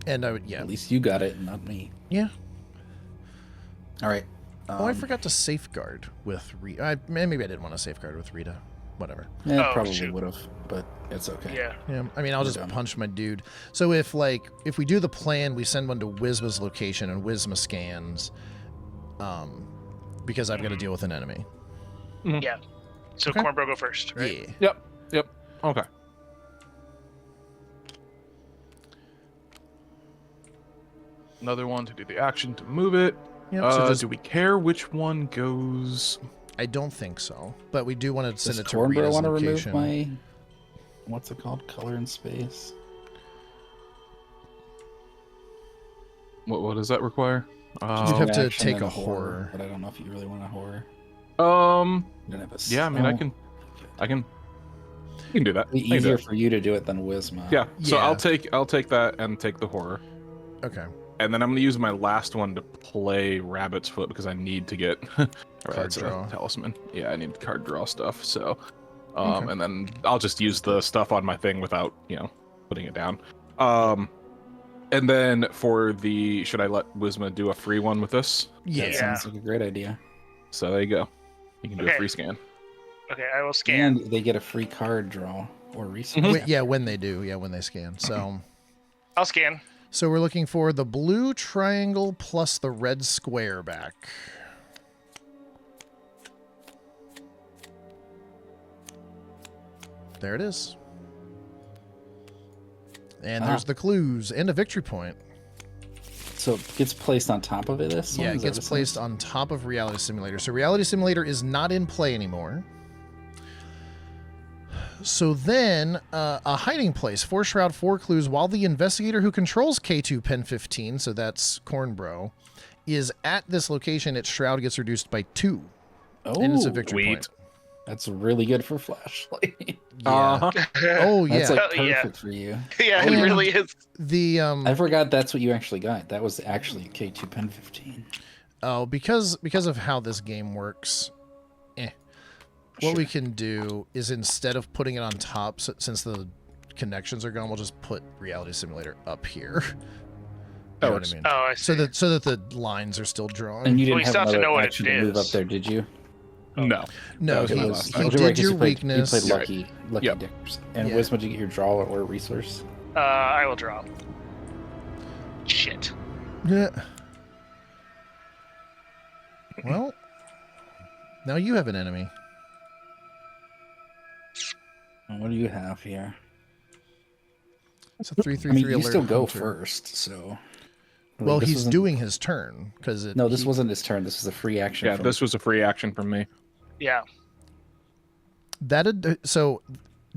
And I would, yeah. At least you got it, not me. Yeah. All right. Oh, I forgot to safeguard with Rita. Maybe I didn't want to safeguard with Rita. Whatever. Yeah, Oh, probably shoot. would have, but it's okay. Yeah. Yeah, I mean, I'll just done. punch my dude. So if we do the plan, we send one to Wizma's location and Wizma scans, because I've got to deal with an enemy. Yeah. So Okay. CornBro go first, right? Yeah. Yep. Okay. Another one to do the action to move it. Yep. So just, Do we care which one goes? I don't think so, but we do want to send Does it to CornBro Rita's want to remove location. my what's it called? Color in space. What does that require? You'd have to Action take and a horror. but I don't know if you really want a horror. Um. You don't have a Yeah. I mean, I oh, can. You can do that. it'd be I can do easier that. for you to do it than Wizma. Yeah. So Yeah. I'll take that and take the horror, Okay. and then I'm gonna use my last one to play Rabbit's Foot because I need to get Card draw. talisman. Yeah, I need card draw stuff. So, Okay. and then I'll just use the stuff on my thing without putting it down. And then for the should I let Wizma do a free one with this? That Yeah. sounds like a great idea. So there you go. You can do a Okay. free scan. Okay, I will scan. And they get a free card draw or resource. When they do. Yeah, when they scan. So. I'll scan. So we're looking for the blue triangle plus the red square back. There it is. And there's the clues and a victory point. So it gets placed on top of it. This one? Yeah, it Is that gets what placed says? on top of Reality Simulator. So Reality Simulator is not in play anymore. So then, a hiding place, 4 shroud, 4 clues, while the investigator who controls K2 Pen 15, so that's CornBro, is at this location, its shroud gets reduced by 2. Oh, And it's a victory sweet. point. that's really good for flashlight. Yeah. Uh-huh. Oh, yeah. That's like Oh, yeah. perfect for you. Yeah, Oh, it yeah. really is. The I forgot that's what you actually got. That was actually a K2 Pen 15. because of how this game works, what we can do is instead of putting it on top, since the connections are gone, we'll just put Reality Simulator up here. You know what I mean? Oh, I see. So that the lines are still drawn. And you Well, didn't you still have have to another know what it action to move is. up there, did you? No. no, Okay, he, last he time. Right, did 'cause your you played weakness. lucky Yep. dickers. And Yeah. Wizma, did you get your draw or resource? I will draw. Shit. Yeah. Well, now you have an enemy. And what do you have here? It's a 3/3/3 I mean, you alert still go hunter. first, so. Well, This he's wasn't- doing his turn because No, this wasn't his turn. This was a free action. Yeah, from- this was a free action from me. Yeah. So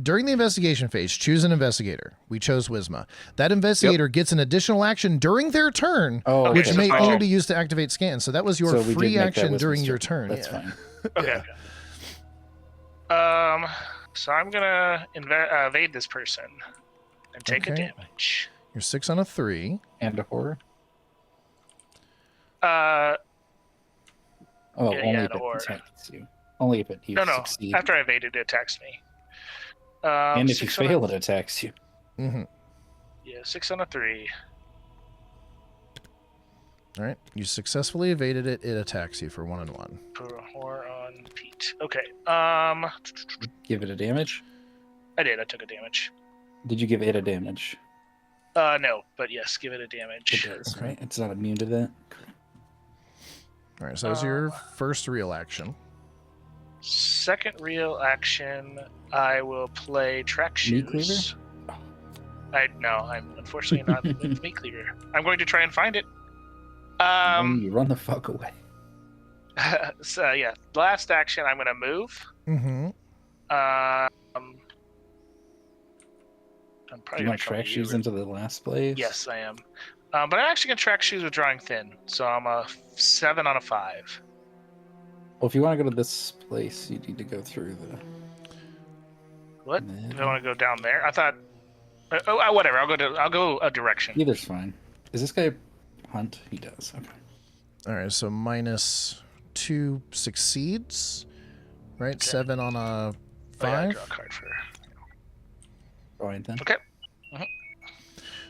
during the investigation phase, choose an investigator. We chose Wizma. That investigator gets an additional action during their turn, Oh, Okay, which so may fine. only be used to activate scan. So that was your So we did free make that action Wizma's during your turn. That's yeah. fine. Okay. So I'm gonna evade this person and take a Okay. damage. You're 6 on a 3. And a horror? Uh, Oh, Yeah, only yeah, if it or- attacks you. Only if you no. succeed. After I evaded, it attacks me. And if you 6 on a- fail, it attacks you. Mm-hmm. Yeah, 6 on a 3. All right. You successfully evaded it. It attacks you for 1 and 1. For horror on Pete. Okay. Give it a damage? I did. I took a damage. Did you give it a damage? No, but yes, give it a It damage. does, right? It's not immune to that? All right. So that was your first real action. Second real action, I will play track Meat cleaver? shoes. I'm unfortunately not with meat cleaver. I'm going to try and find it. You run the fuck away. So yeah, last action, I'm gonna move. Mm-hmm. Um, I'm Do probably you gonna want come track to you shoes with- into the last place? Yes, I am. But I'm actually gonna track shoes with drawing thin, so I'm a 7 on a 5. Well, if you want to go to this place, you need to go through the. What? If I want to go down there, I thought. Whatever. I'll go a direction. Either's fine. Does this guy hunt? He does. Okay. All right, so -2 succeeds, right? Okay. 7 on a Oh, yeah, I 5. draw a card for. Fine then. Okay.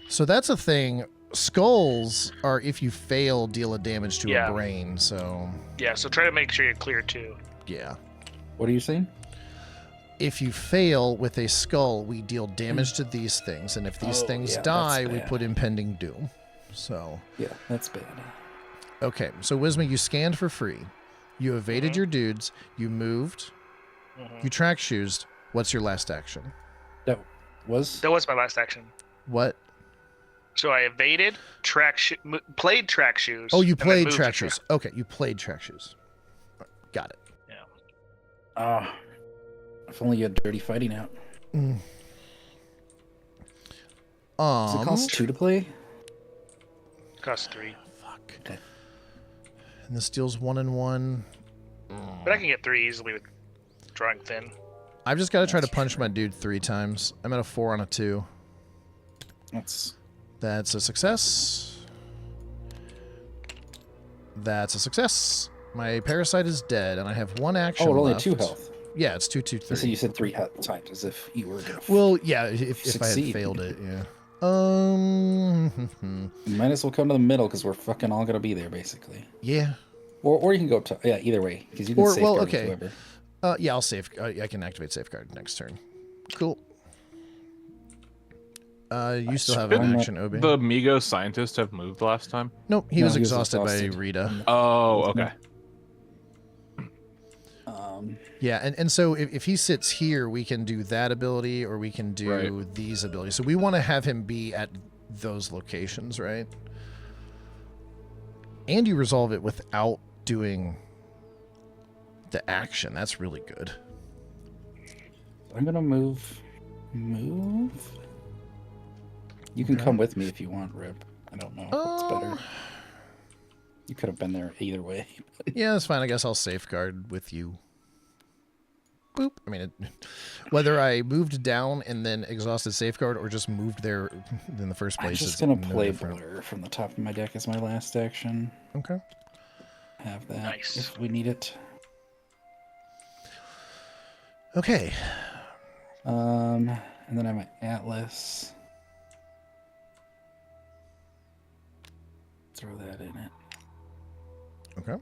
So that's a thing. Skulls are if you fail, deal a damage to Yeah. a brain. So Yeah. So try to make sure you're clear too. yeah, What are you saying? if you fail with a skull, we deal damage to these things, and if these Oh, things yeah, that's die, we bad. put impending doom. So Yeah, that's bad. okay, so Wisma, you scanned for free. You evaded Mhm. your dudes. You moved. Mhm. You track shoes. What's your last action? That was. That was my last action. What? So I evaded, played track shoes. Oh, you and then played moved track to shoes. Okay, you played track shoes. Got it. Ah. If only you had dirty fighting out. Mm. Does it cost 2 to play? Cost 3, Fuck. Okay. And this deals 1 and 1. but I can get 3 easily with drawing thin. I've just got to try to That's punch true. my dude 3 times. I'm at a 4 on a 2. That's. That's a success. That's a success. My parasite is dead, and I have 1 action Oh, only left. 2 health. Yeah, it's 2, 2, I said 3. you said 3 times as if you were gonna. Well, yeah, if I had Succeed. failed it, yeah. You might as well come to the middle because we're fucking all gonna be there basically. Yeah. Or you can go to either way because you can Or, safeguard well, with okay. whoever. Yeah, I'll save. I can activate safeguard next turn. Cool. You still have an Shouldn't action, Obi. The Migo scientist have moved last time. Nope, he No, was he was exhausted exhausted. by Rita. Oh, okay. Yeah, and so if he sits here, we can do that ability, or we can do Right. these abilities. So we want to have him be at those locations, right? And you resolve it without doing the action. That's really good. I'm gonna move. You can Okay. come with me if you want, Rip. I don't know what's better. Um, You could have been there either way. Yeah, that's fine. I guess I'll safeguard with you. Boop. I mean, whether I moved down and then exhausted safeguard, or just moved there in the first I'm place. just is gonna no play different. Blur from the top of my deck as my last action. Okay. Have that Nice. if we need it. Okay. And then I'm at Atlas. Throw that in it. Okay.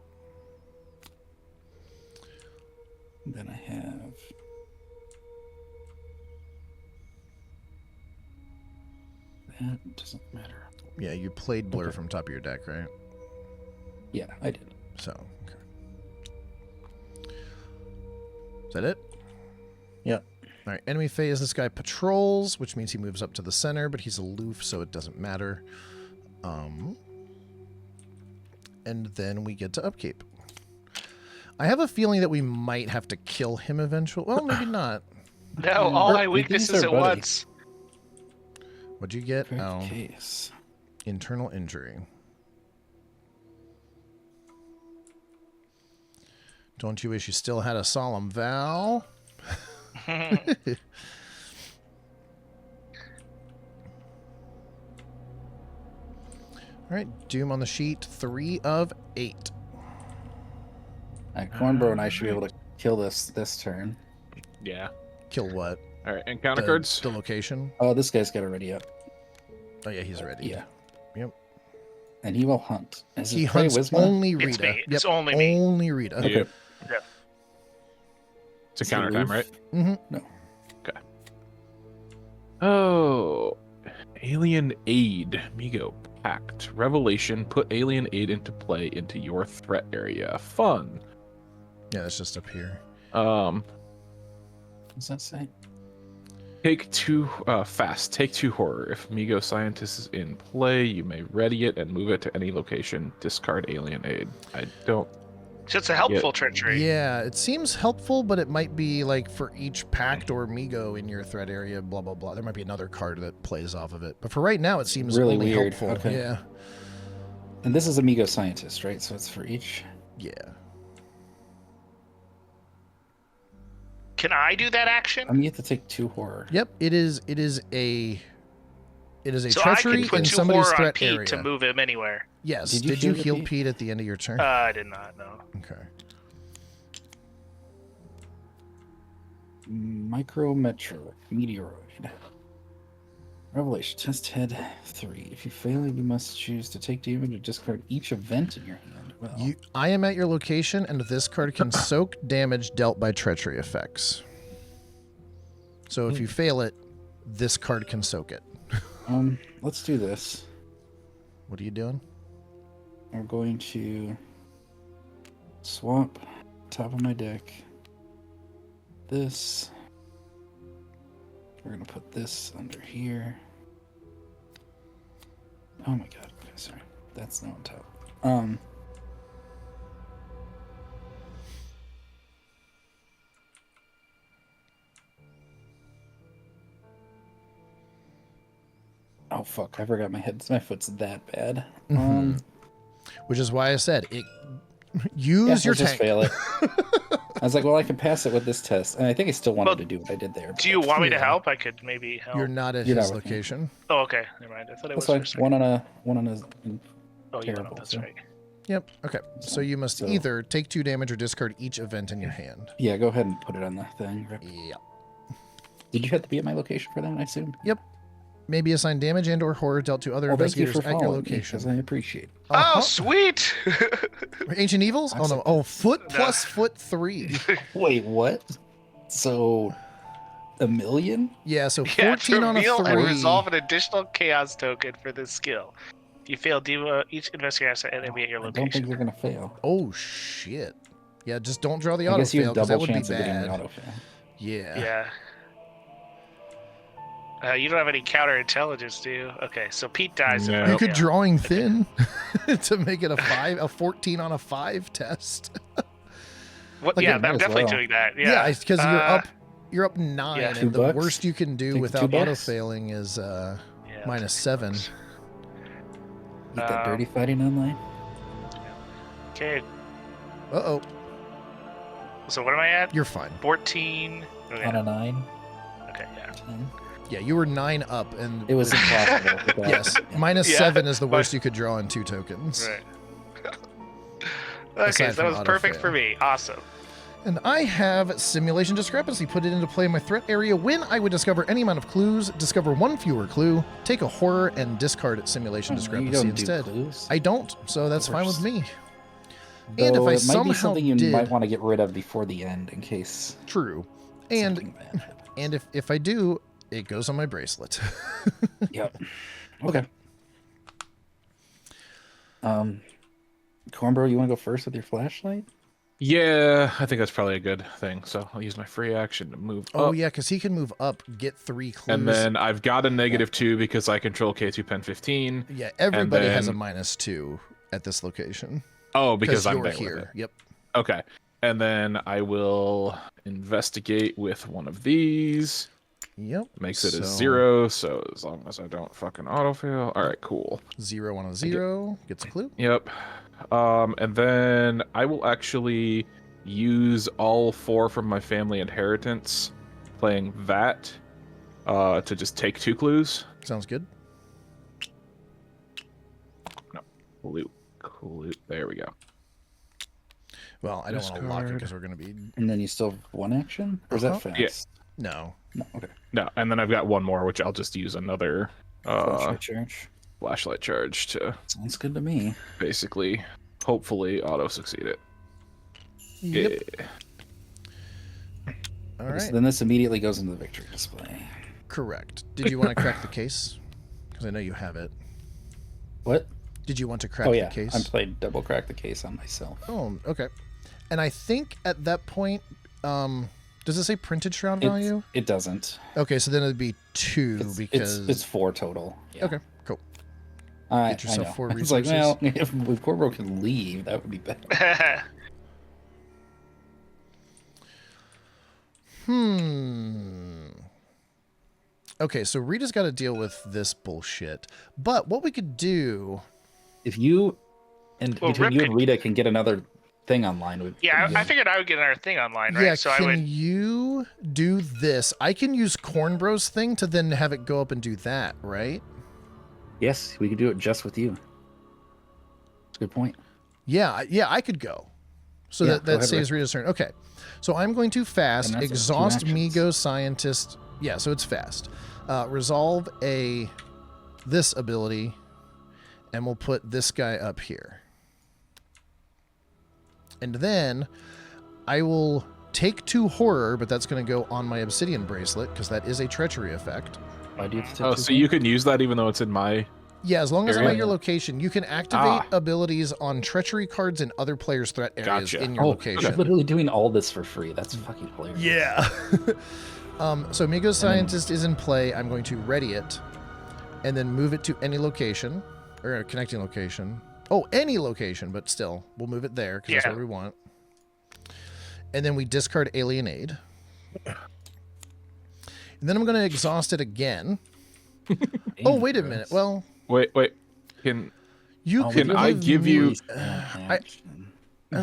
Then I have. That doesn't matter. Yeah, you played Blur Okay. from top of your deck, right? Yeah, I did. So, okay. Is that it? Yep. All right. Enemy phase. This guy patrols, which means he moves up to the center, but he's aloof, so it doesn't matter. And then we get to upkeep. I have a feeling that we might have to kill him eventually. Well, maybe not. No, all my These weaknesses are at buddy. once. What'd you get? Great Oh, case. internal injury. Don't you wish you still had a solemn vow? All right, Doom on the sheet, 3 of 8. Cornbro and I should be able to kill this turn. Yeah. Kill what? All right. Encounter The- cards. The location? Oh, this guy's got it ready up. Oh, yeah, he's ready. Yeah. Yep. And he will hunt. Is He it Prey hunts Wisma? only It's Rita. me. It's Yep, only me. Only Rita. Okay. Yep. Yep. It's a Is he counter time, aloof? right? Mm-hmm. No. Oh, Alien Aid, Migo Pact, Revelation. Put Alien Aid into play into your threat area. Fun. Yeah, that's just up here. What does that say? Take 2 fast. Take 2 horror. If Migo Scientist is in play, you may ready it and move it to any location. Discard Alien Aid. I don't So it's a helpful treachery. Yeah, it seems helpful, but it might be like for each pact or Migo in your threat area, blah, blah, blah. There might be another card that plays off of it. But for right now, it seems Really only weird. helpful. Okay. Yeah. And this is Amigo Scientist, right? So it's for each. Yeah. Can I do that action? You have to take 2 horror. Yep, it is a So I treachery can put in 2 somebody's horror on threat Pete area. to move him anywhere. Yes. Did you Did you heal heal Pete? Pete at the end of your turn? I did not know. Okay. Micrometro Meteoroid. Revelation. Test head 3. If you fail, you must choose to take damage or discard each event in your hand. Well, I am at your location, and this card can soak damage dealt by treachery effects. So if you fail it, this card can soak it. let's do this. What are you doing? I'm going to swap top of my deck. This. We're gonna put this under here. Oh my god. Okay, sorry. That's not on top. Oh fuck! I forgot my foot's that bad. Which is why I said it. Yeah, Use your let's just tank. fail it. I was like, well, I can pass it with this test, and I think I still wanted to do what I did there. Do you want me to Yeah. help? I could maybe help. You're not at You're his not with me. location. Oh, okay. Never mind. I thought it That's was. fine. For a One second. on a. Oh, you terrible, know, that's so- right. Yep. Okay. So you must So- either take 2 damage or discard each event in your hand. Yeah, go ahead and put it on the thing. Rip. Yep. Did you have to be at my location for that? I assume. Maybe assign damage and/or horror dealt to other Well, thank you investigators for at your following me, location. 'cause I appreciate. Oh, sweet! Ancient evils? Oh no! Oh, foot No. plus foot 3. Wait, what? So, 1,000,000? Yeah. So Yeah, 14 on a reveal 3. and resolve an additional chaos token for this skill. If you fail, do each investigator has to enemy at your I don't think location. you're gonna fail. Oh shit! Yeah, just don't draw the I auto guess you fail have because that double would be chance of getting the bad. auto fail. Yeah. Yeah. You don't have any counterintelligence, do you? Okay, so Pete dies. No. if You I could fail. drawing thin to make it a 14 on a 5 test. What, like, yeah, might I'm as definitely well. doing that. Yeah, because you're up 9, yeah. and $2 the worst you can do Take without $2. auto failing is Yeah, minus 7. Eat that dirty fighting online. Okay, Uh-oh. so what am I at? You're fine. 14. Okay, On a 9. okay, yeah. 10. Yeah, you were 9 up, and It was impossible. without- yes, minus Yeah, 7 is the but- worst you could draw in 2 tokens. Right. Okay, Aside so that from was perfect auto-fail. for me. Awesome. And I have Simulation Discrepancy. Put it into play in my threat area. When I would discover any amount of clues, discover 1 fewer clue, take a horror, and discard Simulation You Discrepancy don't do instead. clues. I don't, so that's fine with me. Though and if I it might be somehow something you did- might want to get rid of before the end in case True. And something bad happens. and if I do, it goes on my bracelet. Yep. Okay. CornBro, you want to go first with your flashlight? Yeah, I think that's probably a good thing. So I'll use my free action to move Oh up. yeah, because he can move up, get 3 clues. And then I've got a -2 because I control K2 Pen 15. yeah, everybody has a then- -2 at this location Oh, because I'm you're there here. with it. Yep. Okay. And then I will investigate with one of these. Yep. Makes it a So, 0, so as long as I don't fucking autofail. All right, cool. 0 on a 0 gets a clue. Yep. And then I will actually use all 4 from my family inheritance, playing that, to just take 2 clues. Sounds good. Clue. There we go. Well, I don't want to lock it Discard. because we're going to be And then you still have 1 action? Or is that fast? Yeah. no. No, okay. No, and then I've got 1 more, which I'll just use another Flashlight charge. flashlight charge to Sounds good to me. basically, hopefully, auto succeed it. Yep. Yeah. All So right. then this immediately goes into the victory display. Correct. Did you want to crack the case? Because I know you have it. What? Did you want to crack Oh yeah, the case? I'm playing double crack the case on myself. Oh, okay. And I think at that point, does it say printed shroud value? It doesn't. Okay, so then it'd be 2 It's, because it's 4 total. Yeah. okay, cool. I Get yourself know. 4 It's like, resources. well, if CornBro can leave, that would be better. Okay, so Rita's got to deal with this bullshit. But what we could do... If you and Well, between Rip you could- and Rita can get another thing online. Yeah, I figured I would get another thing online, right? Yeah, So I can would. you do this? I can use CornBro's thing to then have it go up and do that, right? Yes, we could do it just with you. That's a good point. Yeah, I could go. So Yeah, that go ahead, saves Rita's turn. Okay. So I'm going to fast, And that's two exhaust actions. Migo Scientist. Yeah, so it's fast. Resolve this ability, and we'll put this guy up here. And then I will take 2 horror, but that's going to go on my obsidian bracelet because that is a treachery effect. Why do you have to take Oh, two so you can use that even though it's in my. Yeah, as long as I'm Area? at your location, you can activate abilities on treachery cards in other players' threat areas Gotcha. in your Oh, location. you're literally doing all this for free. That's fucking hilarious. Yeah. So Migo Scientist is in play. I'm going to ready it and then move it to any location or a connecting location. Oh, any location, but still, we'll move it there because that's Yeah. what we want. And then we discard Alien Aid. And then I'm going to exhaust it again. Oh, wait a minute. Well, Wait. Can you Oh, could Can I give you- action.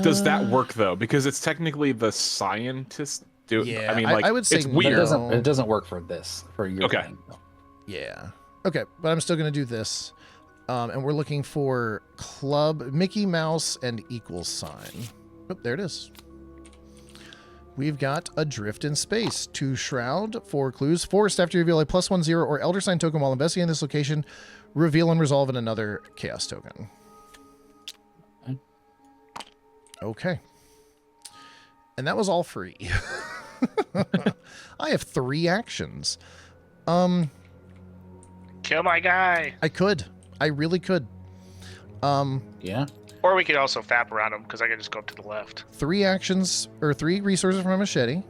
does that work though? Because it's technically the scientist. Yeah, I mean, like I would say it's no. But weird. it doesn't work for this, for your Okay. thing. No. Yeah. Okay, but I'm still going to do this. And we're looking for club, Mickey Mouse, and equals sign. Oh, there it is. We've got Adrift in Space, 2 Shroud, 4 Clues, Forced after you reveal a +1/0 or Elder Sign token while investigating this location, reveal and resolve in another Chaos token. Okay. And that was all free. I have 3 actions. Kill my guy. I could. I really could. Yeah. Or we could also fap around him because I could just go up to the left. 3 actions or 3 resources from my machete.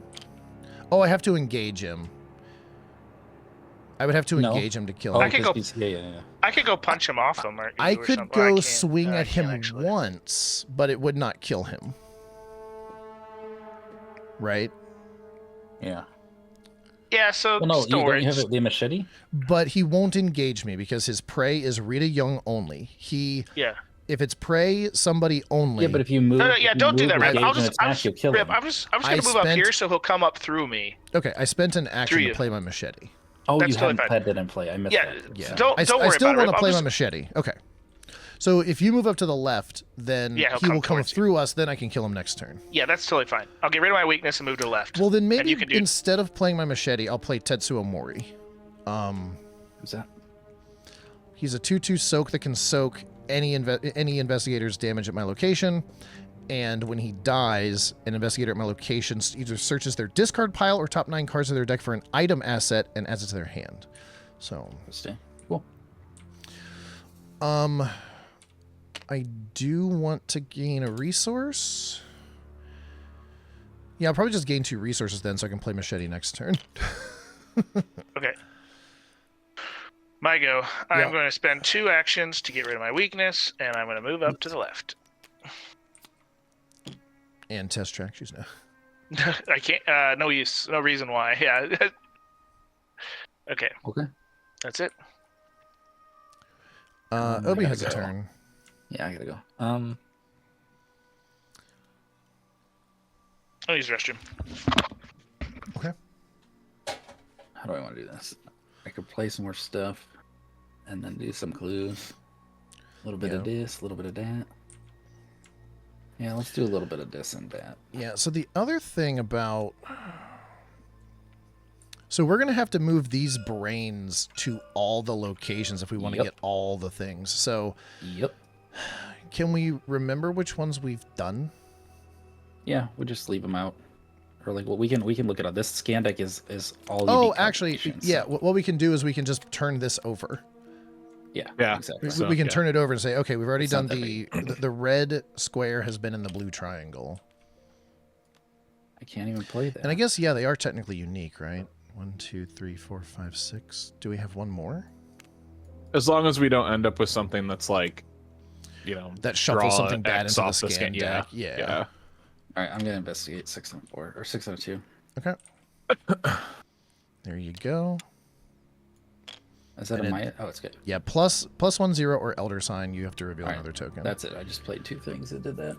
Oh, I have to engage him. I would have to No. engage him to kill Oh, him. I could 'cause go- yeah. I could go punch him off him. Or I or could something. Or I go can't. swing I at can't him actually. once, but it would not kill him. Right? Yeah. Yeah, so Well, no, still don't worry. you have the machete? But he won't engage me because his prey is Rita Young only. Yeah. If it's prey, somebody only. Yeah, but if you move, No, if yeah, you don't do move, that, Rip. engage, I'll and just, attack, you'll kill Rip, him. I'm just I gonna move up spent- here so he'll come up through me. Okay, I spent an action Through to you. play my machete. Oh, That's you totally haven't fine. played that in play. I missed Yeah, that. Yeah. Don't I worry still about it, want Rip. to play I'll my just- machete. Okay. So if you move up to the left, then Yeah, he'll he will come come towards you. through us, then I can kill him next turn. Yeah, that's totally fine. I'll get rid of my weakness and move to the left. Well, then And maybe you can do- instead of playing my machete, I'll play Tetsuo Mori. Who's that? He's a 2/2 soak that can soak any investigator's damage at my location. And when he dies, an investigator at my location either searches their discard pile or top 9 cards of their deck for an item asset and adds it to their hand. So, Interesting. Cool. I do want to gain a resource. Yeah, I'll probably just gain 2 resources then so I can play machete next turn. Okay. My go. I'm Yeah. going to spend 2 actions to get rid of my weakness, and I'm going to move up to the left. And test track shoes now. I can't. No use. No reason why. Yeah. Okay. Okay. That's it. I Obi gotta has a go. turn. Yeah, I gotta go. I'll use the restroom. Okay. How do I want to do this? I could play some more stuff, and then do some clues. A little bit of this, a little bit of that. Yeah, let's do a little bit of this and that. Yeah, so the other thing about... So we're going to have to move these brains to all the locations if we want to Yep. get all the things. So Yep. can we remember which ones we've done? Yeah, we'll just leave them out. Or like, well, we can look it up. This scan deck is all. Oh, unique actually, combinations, yeah. so- What we can do is we can just turn this over. Yeah. Yeah. Exactly. We can yeah. turn it over and say, okay, we've already It's done not that the red square has been in the blue triangle. I can't even play that. And I guess, yeah, they are technically unique, right? 1, 2, 3, 4, 5, 6. Do we have one more? As long as we don't end up with something that's like, That shuffles draw something bad X into the off scan deck. Yeah. Yeah. All right, I'm gonna investigate 6 and 4 or 6 and 2. Okay. There you go. Is that And Oh, it's good. Yeah, +1/+10 or Elder Sign. You have to reveal All right, another token. That's it. I just played 2 things that did that.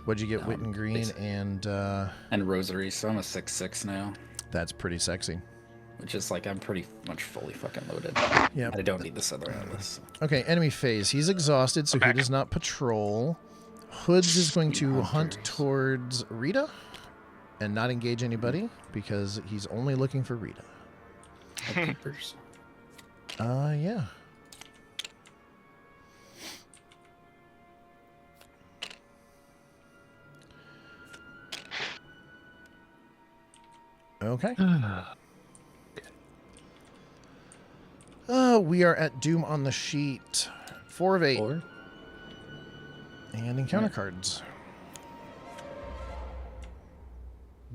What'd you get? Wit and Green and Rosary, so I'm a 6/6 now, that's pretty sexy. which is like I'm pretty much fully fucking loaded. Yep. I don't need this other atlas. Okay, enemy phase. He's exhausted, so he does not patrol. Hoods is going to hunt towards Rita and not engage anybody because he's only looking for Rita. Keepers. Yeah. Okay. We are at Doom on the sheet. 4 of 8. 4. And encounter cards.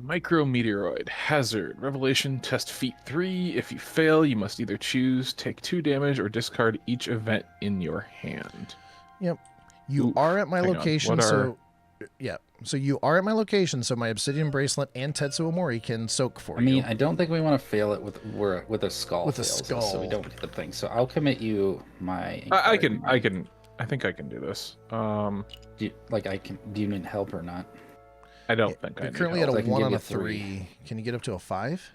Micrometeoroid, Hazard, Revelation, test feat 3. If you fail, you must either choose, take 2 damage, or discard each event in your hand. Yep. You Oof, are at my hang on. location, What so... Yeah. So you are at my location, so my Obsidian Bracelet and Tetsuo Mori can soak for you. I mean, I don't think we want to fail it with a skull. With a fails us, skull. so we don't get the thing. So I'll commit you my. I think I can do this. Do you need help or not? I don't think I You're need currently help. at I a can 1 give on you a 3. Can you get up to a 5?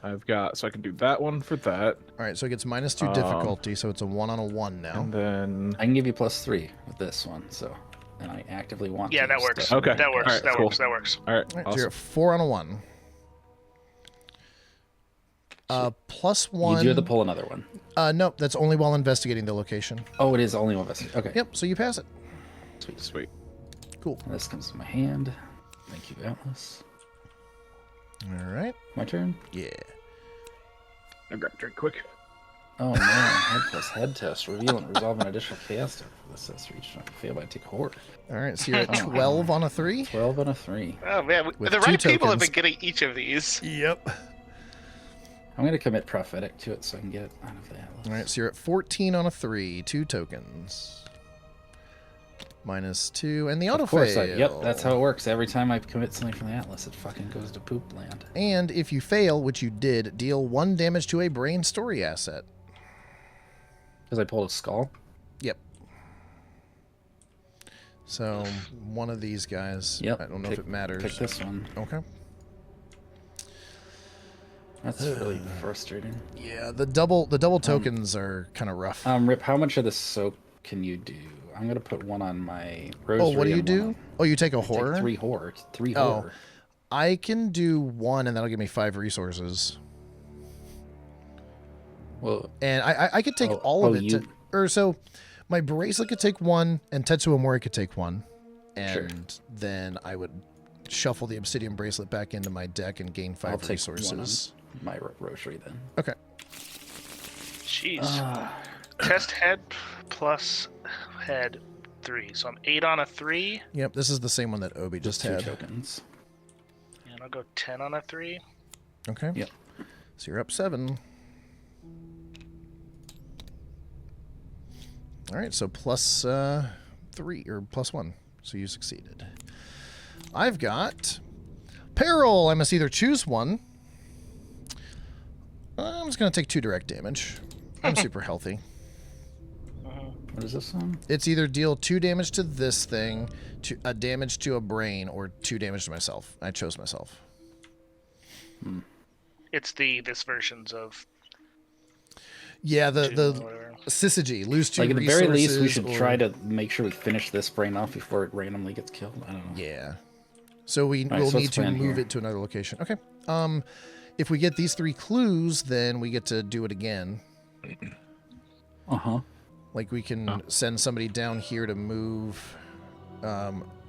I've got, so I can do that one for that. All right, so it gets -2 difficulty, so it's a 1 on a 1 now. And then... I can give you +3 with this one. So, and I actively want. Yeah, to that use works. the- Okay. That works. Alright, that cool. works. That works. All right, All right, so awesome. you're at 4 on a 1. +1. You do have to pull another one. Nope, that's only while investigating the location. Oh, it is only one of us. Okay. Yep, so you pass it. Sweet. Sweet. Cool. And this comes to my hand. Thank you, Atlas. All right. My turn. Yeah. I'll grab a drink quick. Oh no! Head test. Reveal and resolve an additional chaos for this test reach. If I fail, I take horror. All right, so you're at 12 on a 3. 12 and a 3. Oh man, With the 2 right people have tokens. been getting each of these. Yep. I'm gonna commit prophetic to it so I can get it out of the Atlas. All right, so you're at 14 on a 3. 2 tokens. -2, and the auto Of course, fail. yep, that's how it works. Every time I commit something from the Atlas, it fucking goes to poop land. And if you fail, which you did, deal 1 damage to a brain story asset. Because I pulled a skull. Yep. So one of these guys. Yep. I don't know if it matters. Pick this one. Okay. That's really frustrating. Yeah, the double tokens are kind of rough. Rip, how much of the soak can you do? I'm gonna put 1 on my rosary. Oh, what do you and 1 do? on- Oh, you take a I take horror? 3 horror. 3 Oh. horror. I can do 1, and that'll give me 5 resources. Well, And I could take all of it. So my bracelet could take 1, and Tetsuo Mori could take 1. And then I would shuffle the obsidian bracelet back into my deck and gain 5 I'll take resources. 1 on my rosary then. Okay. Jeez. Test head plus head 3. So I'm 8 on a 3, Yep, this is the same one that Obi just 2 had. tokens. and I'll go 10 on a 3. Okay. Yep. So you're up 7. All right, so +3 or +1. So you succeeded. I've got peril. I must either choose one. I'm just going to take 2 direct damage. I'm super healthy. What is this one? It's either deal 2 damage to this thing, a damage to a brain, or 2 damage to myself. I chose myself. It's this versions of Yeah, Doom or the whatever. syzygy. Lose 2 Like, at the resources. very least, we should or- try to make sure we finish this brain off before it randomly gets killed. I don't know. Yeah. So we right, will so need let's to plan move here. it to another location. Okay. If we get these 3 clues, then we get to do it again. Uh-huh. Like we can send somebody down here to move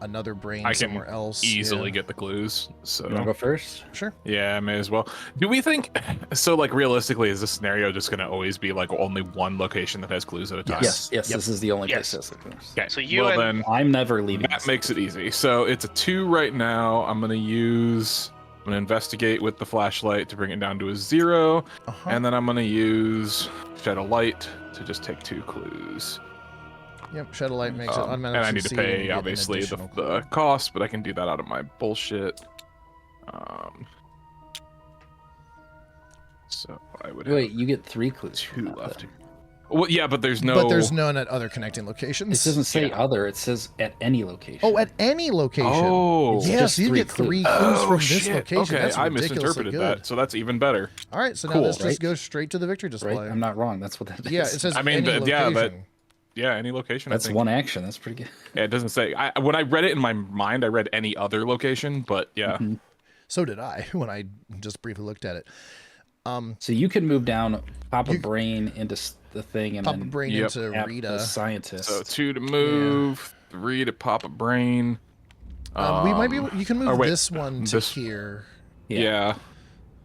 another brain I can somewhere else. easily Yeah. get the clues. So You want to go first? Sure. yeah, I may as well. Do we think so? Like realistically, is this scenario just going to always be like only one location that has clues at a time? Yes. Yes. Yep. This is the only Yes. place that's clues. Okay. So you well and- then I'm never leaving. that this. makes it easy. So it's a 2 right now. I'm going to investigate with the flashlight to bring it down to a 0, Uh-huh. and then I'm going to use shed a light to just take 2 clues. Yep. Shadow light makes it And automatically. I need to succeed, and you pay get an obviously additional the clue. cost, but I can do that out of my bullshit. So I would Wait, have you get 3 clues. 2 from that, left. then. Well, yeah, but there's no. But there's none at other connecting locations. It doesn't say Yeah. other. It says at any location. Oh, at any location. Oh. Yeah, just so you 3 get 3 clues. clues Oh, from this shit. location. Okay, That's I ridiculously misinterpreted good. that, so that's even better. All right, so now Cool. let's just Right? go straight to the victory display. Right? I'm not wrong. That's what that is. Yeah, it says I mean, any yeah, location. Yeah, any location. That's I think. one action. That's pretty good. Yeah, it doesn't say. When I read it in my mind, I read any other location, but yeah. Mm-hmm. So did I when I just briefly looked at it. So you can move down, pop a brain into the thing, and Pop a then brain Yep. into tap Rita. the scientist. So 2 to move, 3 to pop a brain. We might be able, you can move or wait, this one to this- here. Yeah.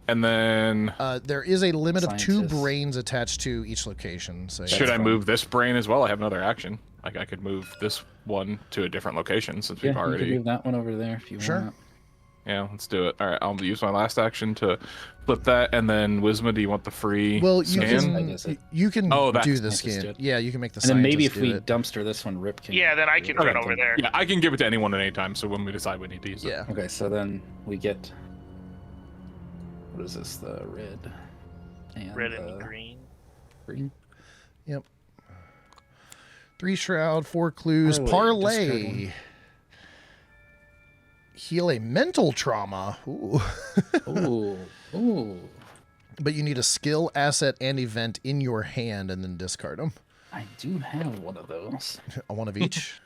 And then There is a limit of 2 Scientist. brains attached to each location. So should I fine. move this brain as well? I have another action. Like I could move this one to a different location since Yeah, we've you can already. move that one over there if you Sure. want. Yeah, let's do it. All right, I'll use my last action to flip that, and then Wisma, do you want the free Well, you scan? I can guess it- you can Oh, that- do the Scientist do scan. it. Yeah, you can make the And then maybe if scientist we do it. dumpster this one, Rip can. Yeah, then I can do it. run over there. Yeah, I can give it to anyone at any time. So when we decide we need to use it. Yeah. Okay, so then we get. What is this? The red. And Red and green. green. Yep. 3 shroud, 4 clues, Parlay, discard parlay. Heal a mental trauma. Ooh. Ooh, ooh. But you need a skill, asset, and event in your hand and then discard them. I do have one of those. One of each.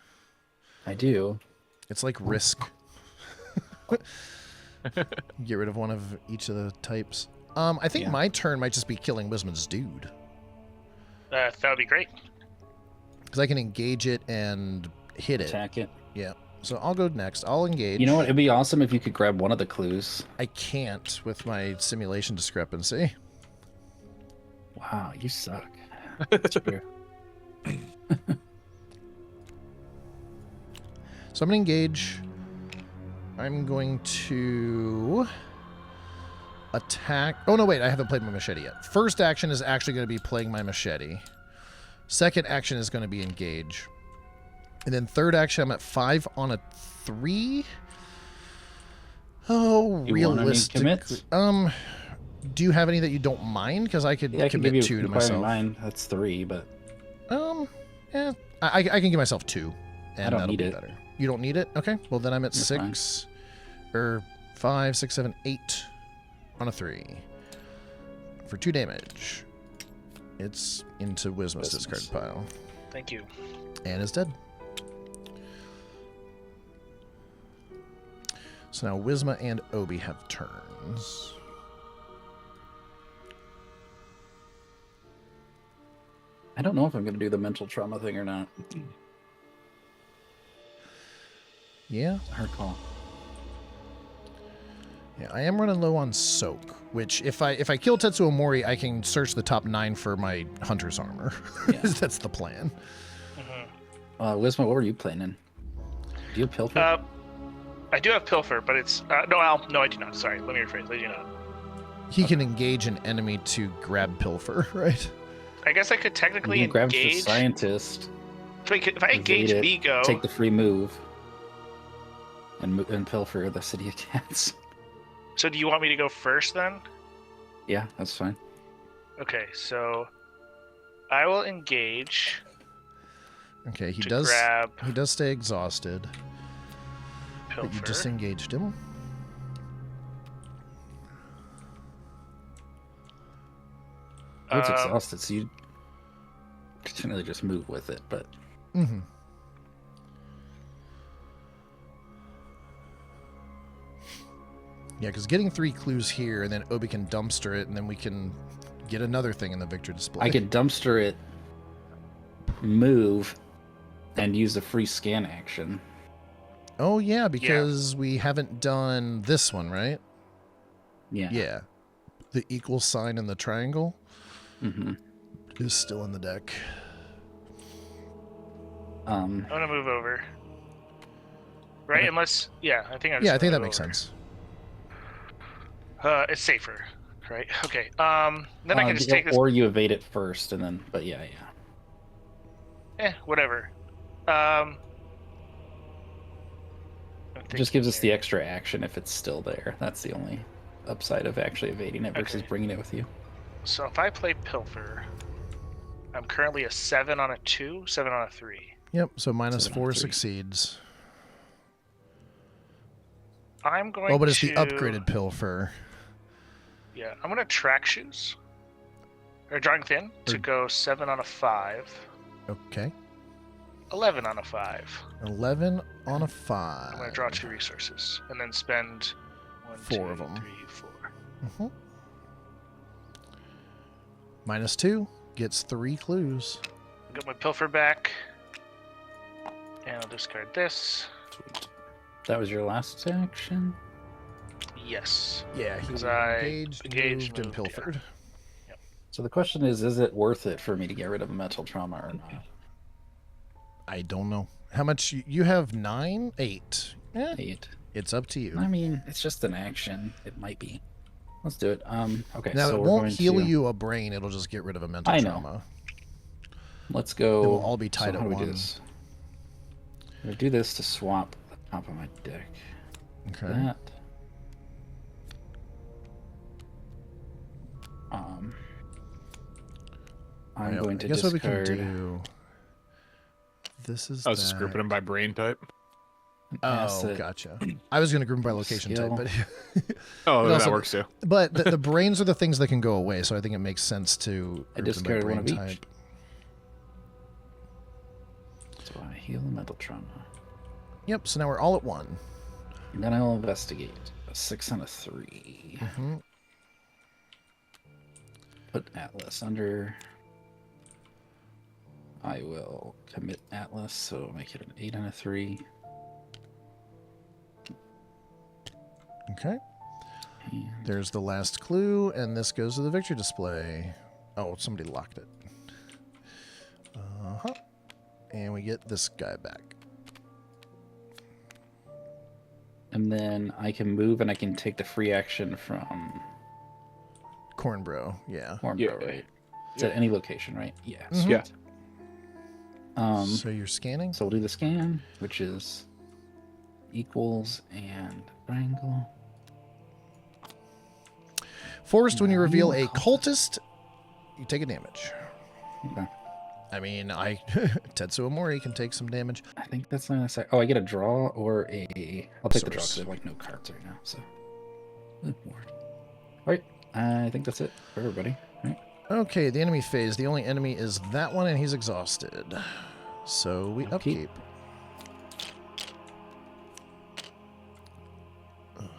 I do. It's like Risk. Get rid of one of each of the types. I think Yeah. my turn might just be killing Wisman's dude. That would be great. Because I can engage it and hit it. Attack it. Yeah. So I'll go next. I'll engage. You know what? It'd be awesome if you could grab one of the clues. I can't with my simulation discrepancy. Wow, you suck. That's true. So I'm going to engage. I'm going to attack. Oh, no, wait. I haven't played my machete yet. First action is actually going to be playing my machete. Second action is going to be engage. And then third action, I'm at 5 on a 3. Oh, You realistic. want any commits? Do you have any that you don't mind? Because I could Yeah, I can commit give 2 you to inquiring myself. mind. That's 3, but Yeah, I can give myself 2, and don't that'll need be it. better. You don't need it? Okay. Well, then I'm at You're fine. 6, or 5, 6, 7, 8 on a 3 for 2 damage. It's into Wisma's discard pile, Thank you. and is dead. So now Wisma and Obi have turns. I don't know if I'm going to do the mental trauma thing or not. Yeah. Hard call. Yeah, I am running low on soak, which if I kill Tetsuo Mori, I can search the top 9 for my hunter's armor. Yeah. That's the plan. Wisma, what were you playing in? Do you have Pilfer? I do have Pilfer, but it's no, I do not. Sorry, let me rephrase. I do not. He can engage an enemy to grab pilfer, right? I guess I could technically you grab the engage. scientist, If I engage evade it, Vigo, take the free move, and Pilfer the City of Cats. so do you want me to go first then? Yeah, that's fine. Okay, so I will engage. Okay, he to does grab he does stay exhausted, but you Pilfer. disengaged him. Oh, it's exhausted, so you can really just move with it, but Mm-hmm. Yeah, because getting 3 clues here, and then Obi can dumpster it, and then we can get another thing in the victor display. I could dumpster it, move, and use the free scan action. Oh yeah, because we haven't done this one, right? Yeah. Yeah. The equal sign and the triangle Mm-hmm. is still in the deck. I'm gonna move over. Right, Okay. unless I think I'm. Yeah, I just think gonna that move makes over. sense. It's safer, right? Okay. Then I can just take this. Or you evade it first, and then. But yeah. Whatever. I'm It just gives us thinking the extra action if it's still there. That's the only upside of actually evading it versus Okay. bringing it with you. So if I play Pilfer, I'm currently a 7 on a 2, 7 on a 3. Yep, so minus 7 on 4 3. succeeds. I'm going to... Oh, but it's the upgraded Pilfer. Yeah, I'm going to track shoes. Or drawing thin to go 7 on a 5. Okay. 11 on a 5. 11 on a 5. I'm going to draw 2 resources and then spend 1, 4 2, of them. 3, 4. Mm-hmm. Minus 2 gets 3 clues. Got my Pilfer back. And I'll discard this. That was your last action? Yes. Yeah, he Because I engaged, engaged, moved, and moved, yeah. pilfered. So the question is it worth it for me to get rid of a mental trauma or not? I don't know. How much you have? 9? 8. 8. It's up to you. I mean, it's just an action. It might be. Let's do it. Okay, Now, so it we're won't going heal to... you a brain. It'll just get rid of a mental I know. trauma. Let's go... It will all be tied so at how do we do one. this? I'm going to do this to swap the top of my deck. Okay. That. I'm Right, going to I guess what we discard... can do... This is I was just that. grouping them by brain type. an Oh, asset. gotcha. I was going to group them by location Skill. type, Oh, It that also- works too. but the brains are the things that can go away, so I think it makes sense to I group them by discarded one brain of each. type. So I heal the mental trauma. Yep, so now we're all at 1. And then I'll investigate. A 6 and a 3. Mm-hmm. Put Atlas under. I will commit Atlas, so make it an 8 and a 3. Okay. And There's the last clue, and this goes to the victory display. Oh, somebody locked it. Uh-huh. And we get this guy back. And then I can move and I can take the free action from CornBro, yeah. CornBro, Yeah. right? It's at any location, right? Yeah. Mhm. Yeah. So you're scanning? So we'll do the scan, which is equals and triangle. Forced, when you reveal Ooh, a cultist, you take a damage. Okay. I mean, Tetsuo Mori can take some damage. I think that's not necessary. Oh, I get a draw or a... I'll take the draw Source. because I have like no cards right now, so... Good lord. Alright, I think that's it for everybody. Right? Okay, the enemy phase. The only enemy is that one, and he's exhausted. So we Upkeep. Oh,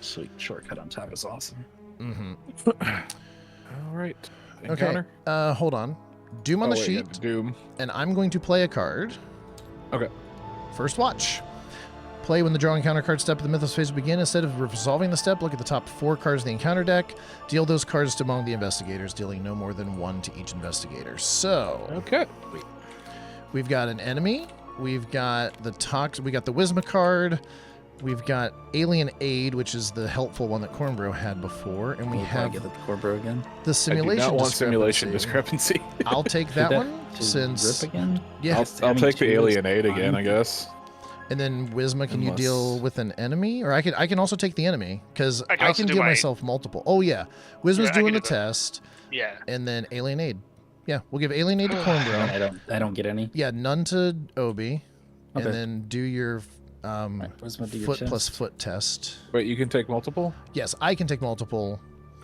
sweet shortcut on top is awesome. Mm-hmm. All right. Okay, Encounter. hold on. Doom on Oh, the wait, yeah, sheet, Doom. and I'm going to play a card. Okay. First watch. Play when the draw encounter card step of the Mythos phase begin. Instead of resolving the step, look at the top 4 cards of the encounter deck. Deal those cards to among the investigators, dealing no more than 1 to each investigator. So, Okay. we've got an enemy. We've got the we got the Wisma card. We've got Alien Aid, which is the helpful one that CornBro had before, and we Will I have get the CornBro again? the simulation. I do not want simulation discrepancy. discrepancy. I'll take that one To since rip again? yeah, I'll mean, take the 2 is Alien Aid again, I fine. guess. and then Wisma, can you Unless- deal with an enemy, or I can also take the enemy because I can I also can do deal my- myself multiple. Oh yeah, Wisma's Yeah, I can doing the do that. test, Yeah. and then Alien Aid. Yeah, we'll give Alien Aid to CornBro. I don't get any. Yeah, none to Obi, and Okay. then do your Right, where's my do your foot chest? plus foot test. Wait, you can take multiple? Yes, I can take multiple.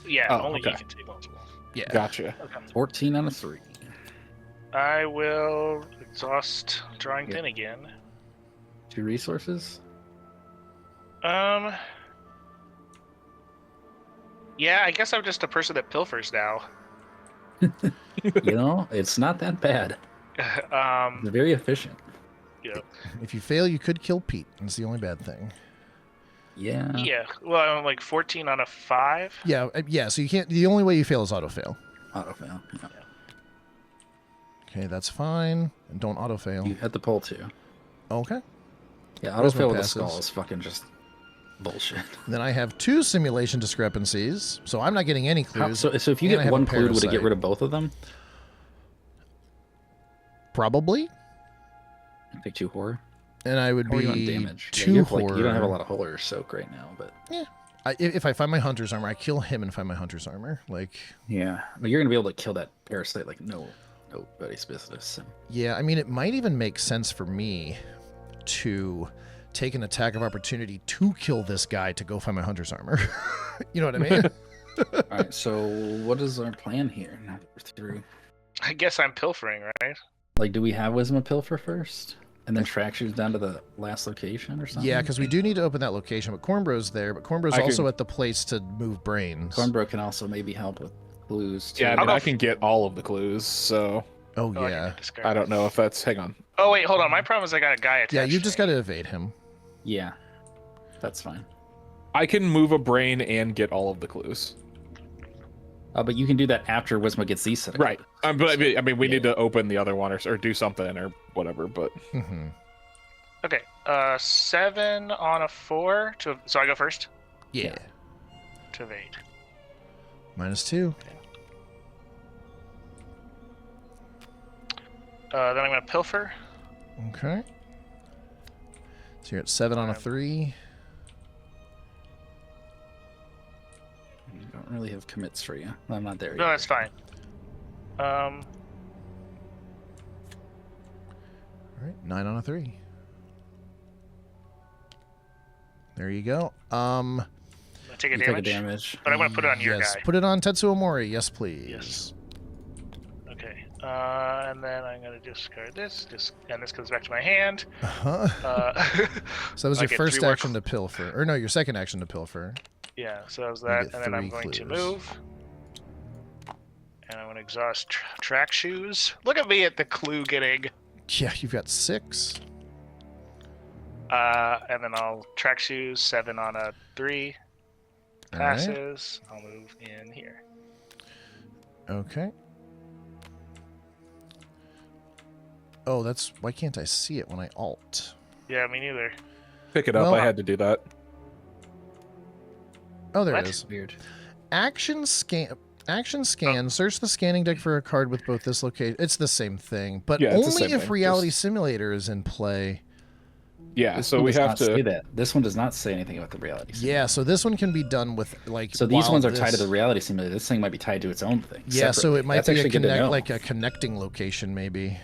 Yeah, Oh, only okay. you can take multiple. Yeah. Gotcha. 14 on a 3. I will exhaust drawing Yeah. thin again. 2 resources. Yeah, I guess I'm just a person that pilfers now. You know, it's not that bad. It's very efficient. Yeah. If you fail, you could kill Pete. That's the only bad thing. Yeah. Yeah. Well, I'm like 14 on a 5. Yeah, yeah. So you can't. The only way you fail is auto fail. Auto fail. Yeah. Okay, that's fine. And don't auto fail. You had the pull too. Okay. Yeah, auto Where's my fail with a passes? skull is fucking just bullshit. Then I have 2 simulation discrepancies, so I'm not getting any clues. So if you and I get have a one clue, would it get parasite. rid of both of them? Probably, I take 2 horror. and I would How are you on be damage? Yeah, 2 you're horror. like, you don't have a lot of horror or soak right now, but If I find my hunter's armor, I kill him and find my hunter's armor. Like, Yeah, but you're gonna be able to kill that parasite like nobody's business. So. yeah, I mean, it might even make sense for me to take an attack of opportunity to kill this guy to go find my hunter's armor. You know what I mean? All right, so what is our plan here? Now that we're through, I guess I'm pilfering, right? like, do we have Wisdom of Pilfer first, and then track shoes down to the last location or something? Yeah, because we do need to open that location, but Cornbro's there. But Cornbro's also at the place to move brains. CornBro can also maybe help with clues. Too. Yeah, I mean, I can get all of the clues, so Oh Oh, I yeah, can discard I don't this. know if that's. Hang on. Oh wait, hold on. My problem is I got a guy attached. yeah. You to just me. got to evade him. Yeah, that's fine. I can move a brain and get all of the clues. But you can do that after Wisma gets these set. Right. But I mean, we need to open the other one or do something or whatever. But Mm-hmm. Okay. 7 on a 4 to. So I go first Yeah. to evade. -2. Then I'm gonna pilfer. Okay. So you're at 7 on a 3. You don't really have commits for you. I'm not there No, yet. that's fine. All right. 9 on a 3. There you go. I take a You damage. take a damage. But I'm gonna put it on your Yes. guy. Put it on Tetsuo Mori. Yes, please. Yes. Okay. And then I'm gonna discard this. And this comes back to my hand. Uh-huh. So that was I your get first 3 more action to pilfer. Or no, your second action to pilfer. Yeah. So that was You that, get and then I'm 3 going to clues. move. And I'm gonna exhaust track shoes. Look at me at the clue getting. Yeah, you've got 6. And then I'll track shoes 7 on a 3. All right. Passes. I'll move in here. Okay. Oh, that's why can't I see it when I alt? Yeah, me neither. pick it up. Well, I had to do that. Oh, there What? it is. Weird. Action scan. Action scan. Search the scanning deck for a card with both this location. It's the same thing, but Yeah, it's the only same if thing, Reality just- Simulator is in play. Yeah. This So one we does have not say to. that. This one does not say anything about the reality simulator. Yeah, so this one can be done with like. So these while ones are tied to this- the reality simulator. This thing might be tied to its own thing. Yeah, so separately. it might That's be a actually good to know. like a connecting location, maybe.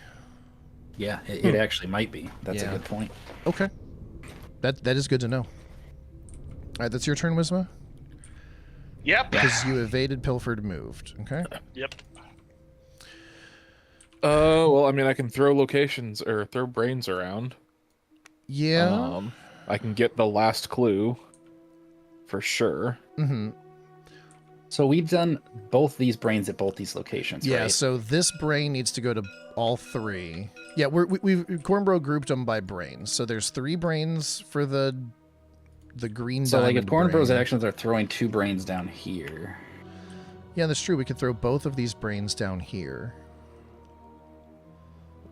Yeah, it actually might be. That's Yeah. a good point. Okay, that is good to know. All right, that's your turn, Wisma. Yep. Because you evaded, pilfered, moved. Okay. Yep. Well, I mean, I can throw locations or throw brains around. Yeah. I can get the last clue for sure. Mm-hmm. So we've done both these brains at both these locations, Yeah. right? So this brain needs to go to all 3. Yeah, we've CornBro grouped them by brains. So there's 3 brains for the green. So like if diamond CornBro's brain. actions are throwing 2 brains down here. Yeah, that's true. We could throw both of these brains down here,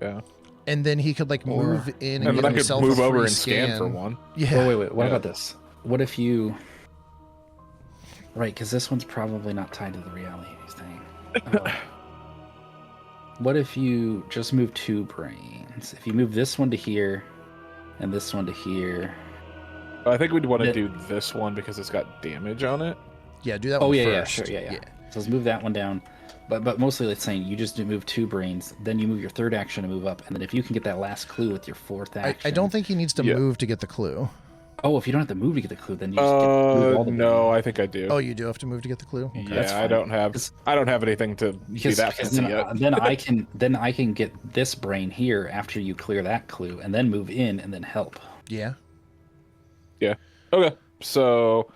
Yeah. and then he could like Or- move in and, And get then I could himself move a over free and scan for one. Yeah. Oh, wait. What Yeah. about this? What if you... Right, because this one's probably not tied to the reality thing. What if you just move 2 brains? If you move this one to here and this one to here... I think we'd want to Yeah. do this one because it's got damage on it. Yeah, do that Oh, one yeah, first. sure, yeah. So let's move that one down. But mostly it's saying you just do move 2 brains, then you move your 3rd action to move up, and then if you can get that last clue with your 4th action... I don't think he needs to Yeah. move to get the clue. Oh, if you don't have to move to get the clue, then you just move all the No, I think I do. Oh, you do have to move to get the clue? Okay. that's Yeah, I fine. don't have. Because- I don't have anything to be Because, that because fancy then, yet. then I can get this brain here after you clear that clue, and then move in and then help. Yeah. Okay, so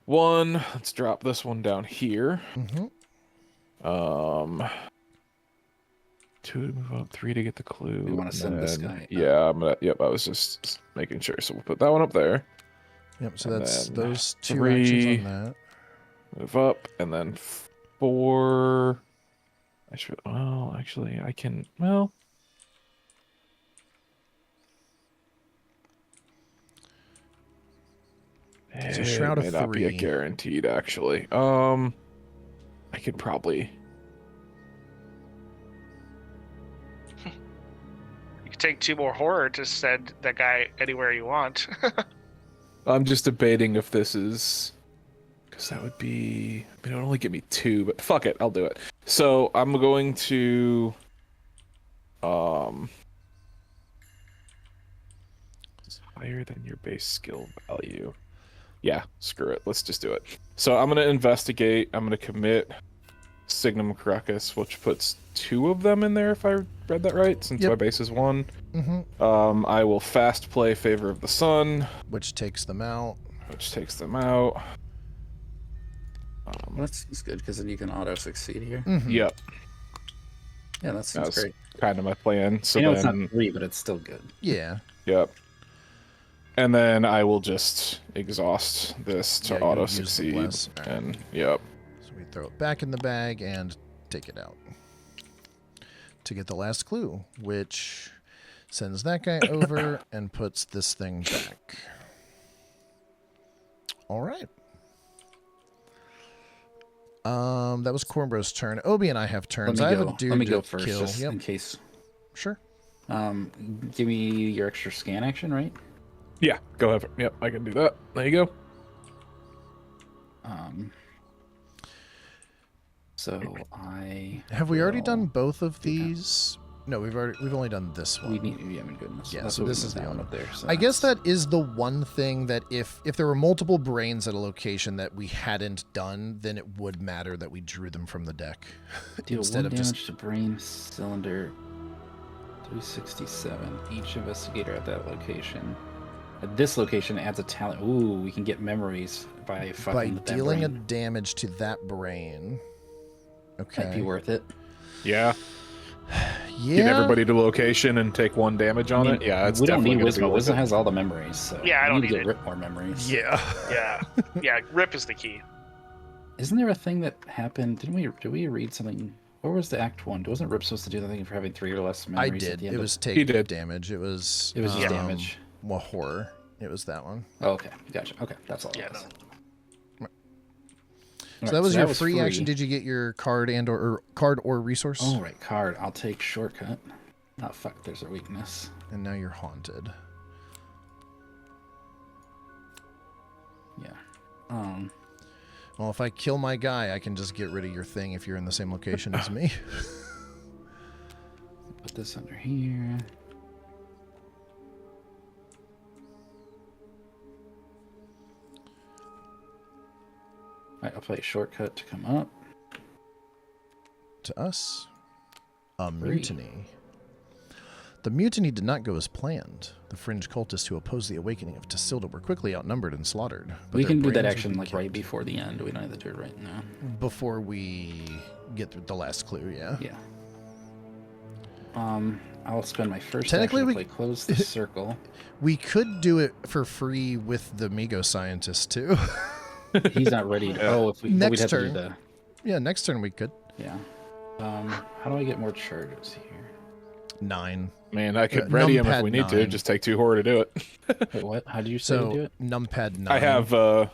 1. Let's drop this one down here. Mm-hmm. 2 to move up, 3 to get the clue. We wanna and send this then- guy. Yeah, I'm gonna. Yep, I was just making sure. So we'll put that one up there. Yep, so And that's then those 2 3. actions on that. Move up, and then 4. I should. Well, actually, I can. Well. It's a shroud it of may not be a 3. guaranteed, actually. I could probably. You could take 2 more horror to send that guy anywhere you want. I'm just debating if this is So that would be. I mean, it would only give me 2, but fuck it, I'll do it. So I'm going to. It's higher than your base skill value. Yeah, screw it. Let's just do it. So I'm gonna investigate. I'm gonna commit Signum Caracas, which puts 2 of them in there if I read that right, since my base is 1. Mm-hmm. I will fast play Favor of the Sun, Which takes them out. Well, that seems good because then you can auto succeed here. Mhm. Yep, Yeah, that seems great. kind of my plan. So I know then, it's not 3, but it's still good. Yeah. yep. And then I will just exhaust this to Yeah, you'll auto use the succeed. bless. All right. And yep. So we throw it back in the bag and take it out. To get the last clue, which sends that guy over and puts this thing back. All right. That was CornBro's turn. Obi and I have turns. I have a dude Let me to go first, kill. just Yep. in case. Sure. Give me your extra scan action, right? Yeah, go ahead. Yep, I can do that. There you go. So I Have we already will- done both of these? No, we've only done this one. We need. Yeah, I mean, goodness. Yeah, That's so what we this is moved the that one. up there. So I guess that's- that is the one thing that if there were multiple brains at a location that we hadn't done, then it would matter that we drew them from the deck deal instead 1 of damage just. to brain cylinder. 367. Each investigator at that location. At this location adds a talent. Ooh, we can get memories by fucking By with that dealing a brain. damage to that brain. Okay. Might be worth it. Yeah. Yeah. Get everybody to location and take 1 damage on it. Yeah, it's we don't definitely need gonna be Wisma. worth Wisma it. has all the memories. So Yeah, I we don't need to need get it. Rip more memories. Yeah. Yeah, yeah. Rip is the key. Isn't there a thing that happened? Did we read something? What was the Act 1? Wasn't Rip supposed to do the thing for having 3 or less I memories? At did. the end It of- was He take did. damage. It was. It was just damage. Well, horror. It was that one. Oh, okay, gotcha. Okay, that's all. Yeah, it was. no. So that was your free action. Did you get your card or card or resource? Oh, right, card. I'll take shortcut. Oh, fuck, there's a weakness. And now you're haunted. Yeah. Well, if I kill my guy, I can just get rid of your thing if you're in the same location as me. Put this under here. Alright, I'll play a shortcut to come up. To us, a 3. mutiny. The mutiny did not go as planned. The fringe cultists who opposed the awakening of Tassilda were quickly outnumbered and slaughtered. but We their can do that brains would action be like right kept. before the end. We don't have to do it right now. Before we get through the last clue, yeah. Yeah. I'll spend my first Technically, action to we- play close the circle. We could do it for free with the Migo scientist too. He's not ready. To, oh, if we Next we'd have turn. to do Yeah, next turn we could. the yeah. How do I get more charges here? 9. Man, I could ready him if numpad we need to. 9. Just take 2 horror to do it. Wait, what? How did you say to do So it? numpad 9. I have. Oh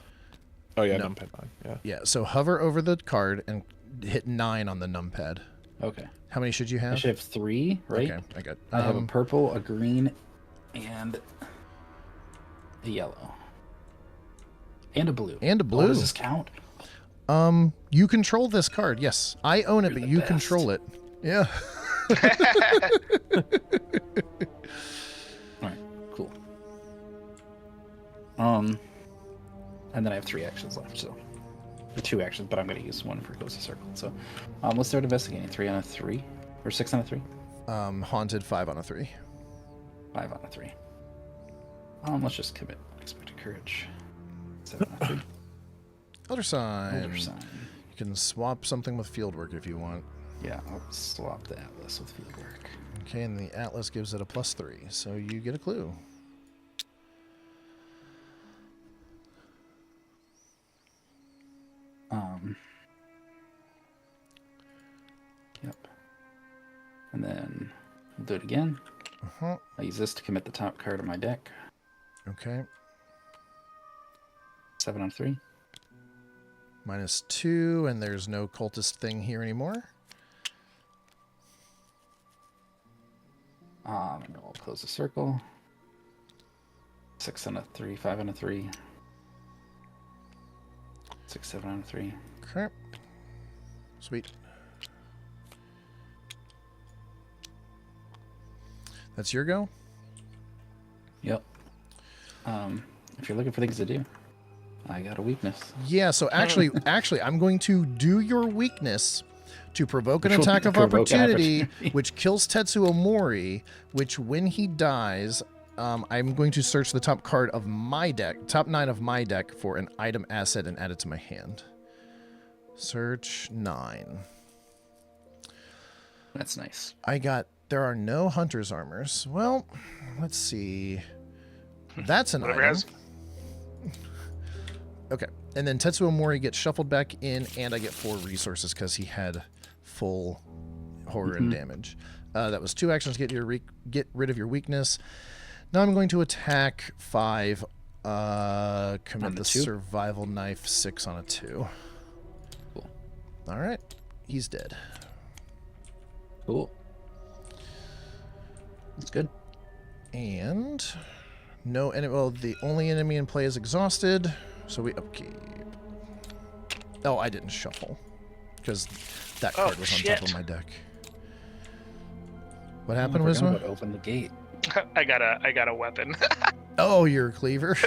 yeah, No. numpad 9. Yeah. Yeah, so hover over the card and hit 9 on the numpad. Okay. How many should you I have? should have 3, right? Okay, I got. I have a purple, a green, and a yellow. And a blue. And a Oh, blue. does this count? You control this card. Yes, I own it, You're but the you best. control it. Yeah. Alright, cool. And then I have 3 actions left, so. Or 2 actions, but I'm going to use 1 for close the circle. So, let's start investigating. 3 on a 3? Or 6 on a 3? Haunted 5 on a 3. 5 on a 3. Let's just commit unexpected courage. 7 on a 3. Elder sign. Elder sign. You can swap something with fieldwork if you want. Yeah, I'll swap the atlas with fieldwork. Okay, and the atlas gives it a +3, so you get a clue. Yep. And then we'll do it again. Uh-huh. I'll use this to commit the top card of my deck. Okay. 7 on 3. -2, and there's no cultist thing here anymore. And we'll close the circle. 6 on a 3, 5 on a 3. 6, 7 on a 3. Okay. Sweet. That's your go? Yep. If you're looking for things to do, I got a weakness. Yeah, so actually, I'm going to do your weakness to provoke an Which will attack of provoke an opportunity, opportunity. which kills Tetsuo Mori, which when he dies, I'm going to search the top card of my deck, top 9 of my deck, for an item asset and add it to my hand. Search 9. That's nice. There are no hunter's armors. Well, let's see. That's an Whatever item. has. Okay, and then Tetsuo Mori gets shuffled back in, and I get 4 resources because he had full horror and damage. That was 2 actions to get rid of your weakness. Now I'm going to attack 5. Commit the 2? survival knife 6 on a 2. Cool. All right, he's dead. Cool. That's good. And no enemy. Well, the only enemy in play is exhausted, so we upkeep. Oh, I didn't shuffle because that card was on top of my deck. What happened, I forgot Wisma? about open the gate. I got a weapon. Oh, your cleaver.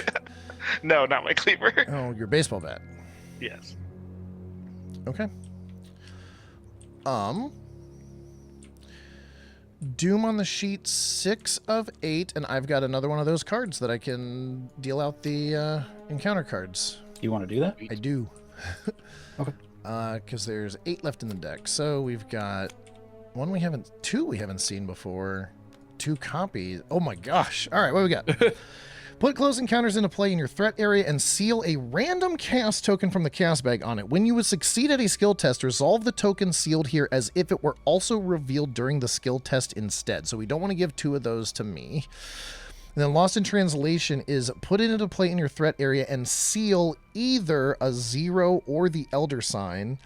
No, not my cleaver. Oh, your baseball bat. Yes. Okay. Doom on the sheet, 6 of 8, and I've got another one of those cards that I can deal out the encounter cards. You want to do that? I do. Okay. Because there's 8 left in the deck. So we've got 2 we haven't seen before. 2 copies. Oh my gosh. All right, what do we got? Put close encounters into play in your threat area and seal a random chaos token from the chaos bag on it. When you would succeed at a skill test, resolve the token sealed here as if it were also revealed during the skill test instead. So we don't want to give 2 of those to me. And then Lost in Translation is put it into play in your threat area and seal either a 0 or the Elder Sign,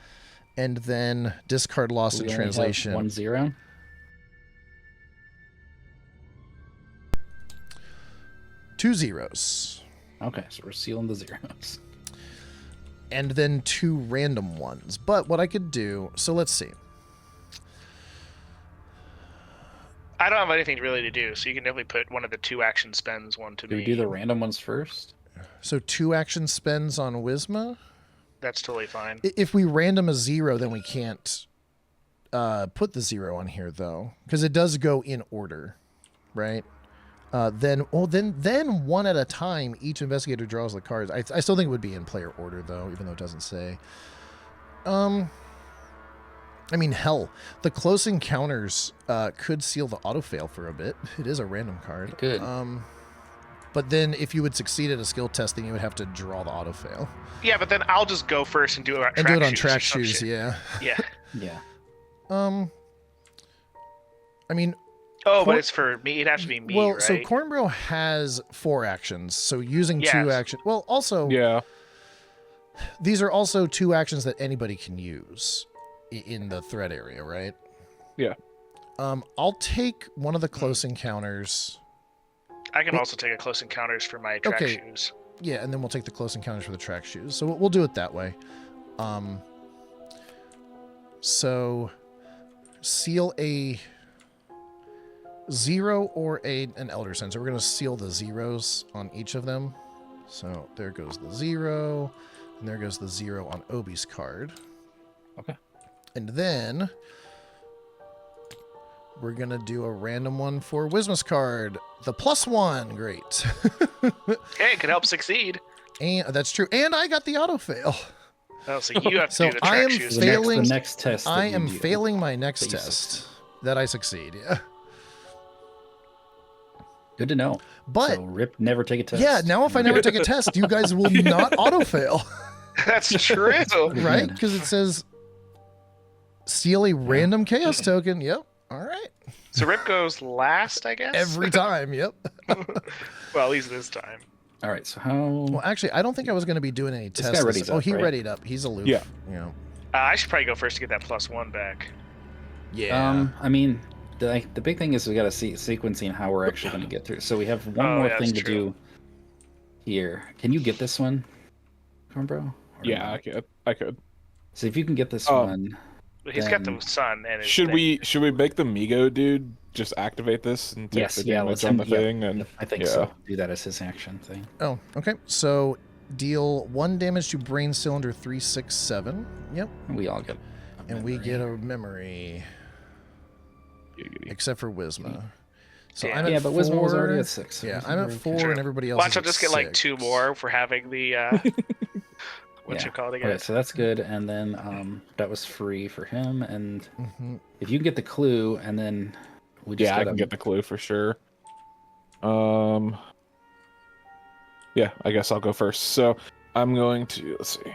and then discard Lost in Translation. 1 0. Two zeros. Okay, so we're sealing the zeros. And then 2 random ones. But what I could do, so let's see. I don't have anything really to do, so you can definitely put one of the 2 action spends one to Do me. we do the random ones first? So 2 action spends on Wisma. That's totally fine. If we random a 0, then we can't put the 0 on here, though. Because it does go in order, right? Then 1 at a time, each investigator draws the cards. I still think it would be in player order, though, even though it doesn't say. I mean, hell, the close encounters could seal the auto-fail for a bit. It is a random card. It could. But then if you would succeed at a skill test, then you would have to draw the auto-fail. Yeah, but then I'll just go first and do it on track shoes. And do it on track or some shoes, shit. yeah. Yeah. Yeah. I mean... Oh, but it's for me. It'd have to be me, well, right? so CornBro has 4 actions, so using 2 Yes. actions... Well, also... Yeah. These are also 2 actions that anybody can use in the threat area, right? Yeah. I'll take one of the close encounters. I can also take a close encounters for my track Okay. shoes. Yeah, and then we'll take the close encounters for the track shoes. So we'll do it that way. So seal a 0 or an Elder Sign. So we're going to seal the zeros on each of them. So there goes the 0, and there goes the 0 on Obi's card. Okay. And then we're going to do a random one for Wisma's card. The +1. Great. Hey, it could help succeed. And that's true. And I got the auto fail. Oh, so you have to So do the I track am shoes. failing- The next test. I that you am do. failing my next that you test that I succeed. Yeah. Good to know. But So Rip, never take a test. yeah, now if I never take a test, you guys will not auto fail, That's true. right? Because it says steal a random chaos token. Yep. All right. So Rip goes last, I guess? Every time. Yep. Well, at least this time. All right. So how? Well, actually, I don't think I was going to be doing any This tests. guy readies Oh, up, he right? readied up. He's aloof. Yeah. You know. I should probably go first to get that +1 back. Yeah. I mean, the big thing is we got to see sequencing how we're actually going to get through. So we have one Oh, more yeah, thing that's to true. do here. Can you get this one, CornBro? Yeah, not? I could. So if you can get this Um, one, He's got the then- sun and his Should thing. we make the Migo dude just activate this and take yes, the yeah, damage let's on him. the Yeah, thing? And I think yeah. so. Do that as his action thing. Oh, okay. So deal 1 damage to brain cylinder 367. Yep. We all get. And we get a memory, Giggity. except for Wisma. So Yeah. I'm at Yeah, but Wisma was already 4. at 6. so Yeah, Wisma's I'm at already 4 Sure. and everybody else Watch, is I'll at just get like 2 6. more for having the what Yeah. you call it again. Okay, so that's good, and then that was free for him. And Mhm. if you can get the clue, and then we just Yeah, I gotta- can get the clue for sure. Yeah, I guess I'll go first. So I'm going to, let's see,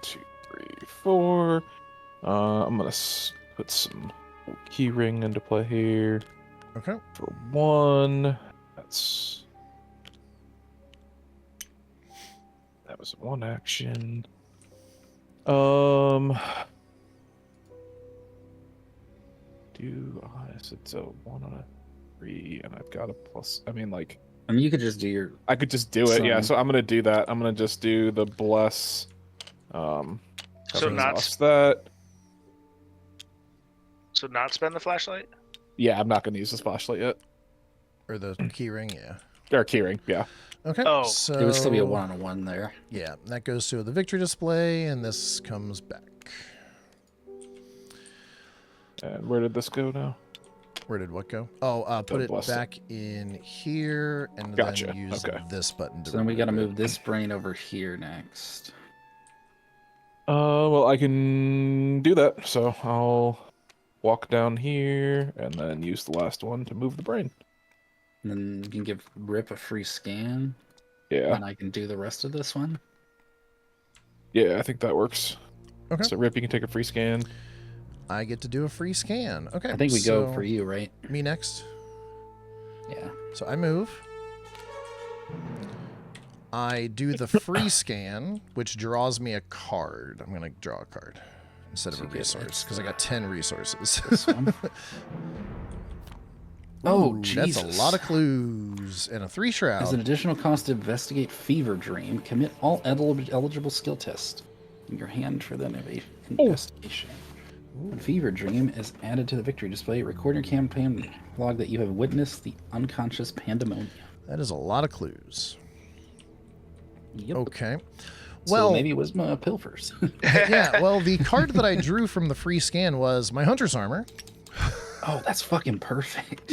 2, 3, 4. I'm gonna put some key ring into play here Okay. for 1. That was 1 action. It's a 1 on a 3, and I've got a plus. I mean, like, I mean, you could just do your. I could just do it. Yeah, Some. so I'm gonna do that. I'm gonna just do the bless. So not not that. so not spend the flashlight. Yeah, I'm not gonna use this flashlight yet. Or the key ring, yeah. Or keyring, yeah. Okay. Oh. So It would still be a 1-on-1 there. Yeah, that goes to the victory display, and this comes back. And where did this go now? Where did what go? Oh, put it bless it. back in here, and Gotcha, then use okay. this button to So then we got to remove move this brain over here next. Well, I can do that. So I'll walk down here and then use the last one to move the brain. And then you can give Rip a free scan, Yeah, and I can do the rest of this one. yeah, I think that works. Okay. So Rip, you can take a free scan. I get to do a free scan. Okay. I think we go so for you, right? me next. Yeah. So I move. I do the free scan, which draws me a card. I'm going to draw a card instead of So a you get resource because I got 10 resources. This one. Oh, Ooh, Jesus. That's a lot of clues and a 3 shroud. As an additional cost to investigate Fever Dream, commit all eligible skill tests in your hand for the investigation. When Fever Dream is added to the victory display, record your campaign log that you have witnessed the unconscious pandemonium. That is a lot of clues. Yep. Okay. So Well, maybe it was my pilfers. yeah, well, the card that I drew from the free scan was my hunter's armor. Oh, that's fucking perfect.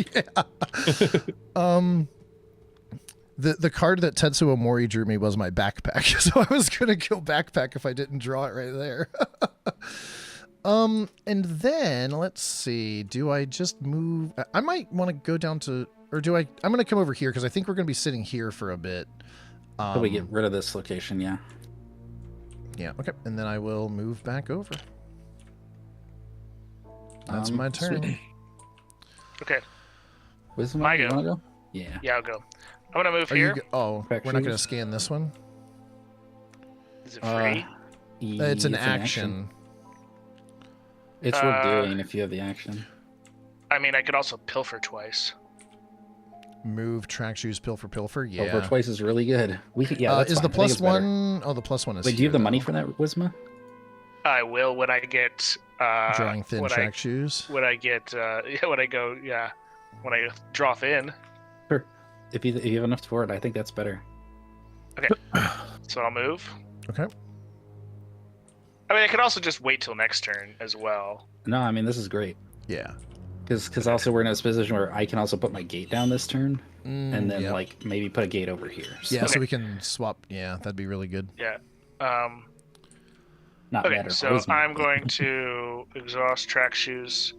The card that Tetsuo Mori drew me was my backpack, so I was gonna go backpack if I didn't draw it right there. And then let's see. Do I just move? I might want to go down to, or do I? I'm gonna come over here because I think we're gonna be sitting here for a bit. So we get rid of this location, yeah. Yeah. Okay. And then I will move back over. That's my turn. sweet. Okay. Wisdom, My you go. wanna go? Yeah. Yeah, I'll go. I'm gonna move Are here. you? Oh, Back we're not gonna shoes? scan this one. Is it free? It's an action. It's worth Uh, doing if you have the action. I mean, I could also pilfer twice. Move, track, shoes, pilfer, pilfer. Yeah. Over twice is really good. We can, yeah. That's is fine. the I think plus it's better. one? Oh, the plus one is. Wait, do you have here, the money though. for that, Wisma? I will when I get Drawing thin when track shoes. when I get yeah, when I go when I draw thin. Sure. If you have enough for it, I think that's better. So I'll move. Okay. I mean, I could also just wait till next turn as well. No, I mean this is great Yeah. because also we're in a position where I can also put my gate down this turn and then yeah. like maybe put a gate over here. So Yeah, so Okay. we can swap. Yeah, that'd be really good. Yeah. not Okay, matter. so Wisma. I'm going to exhaust track shoes.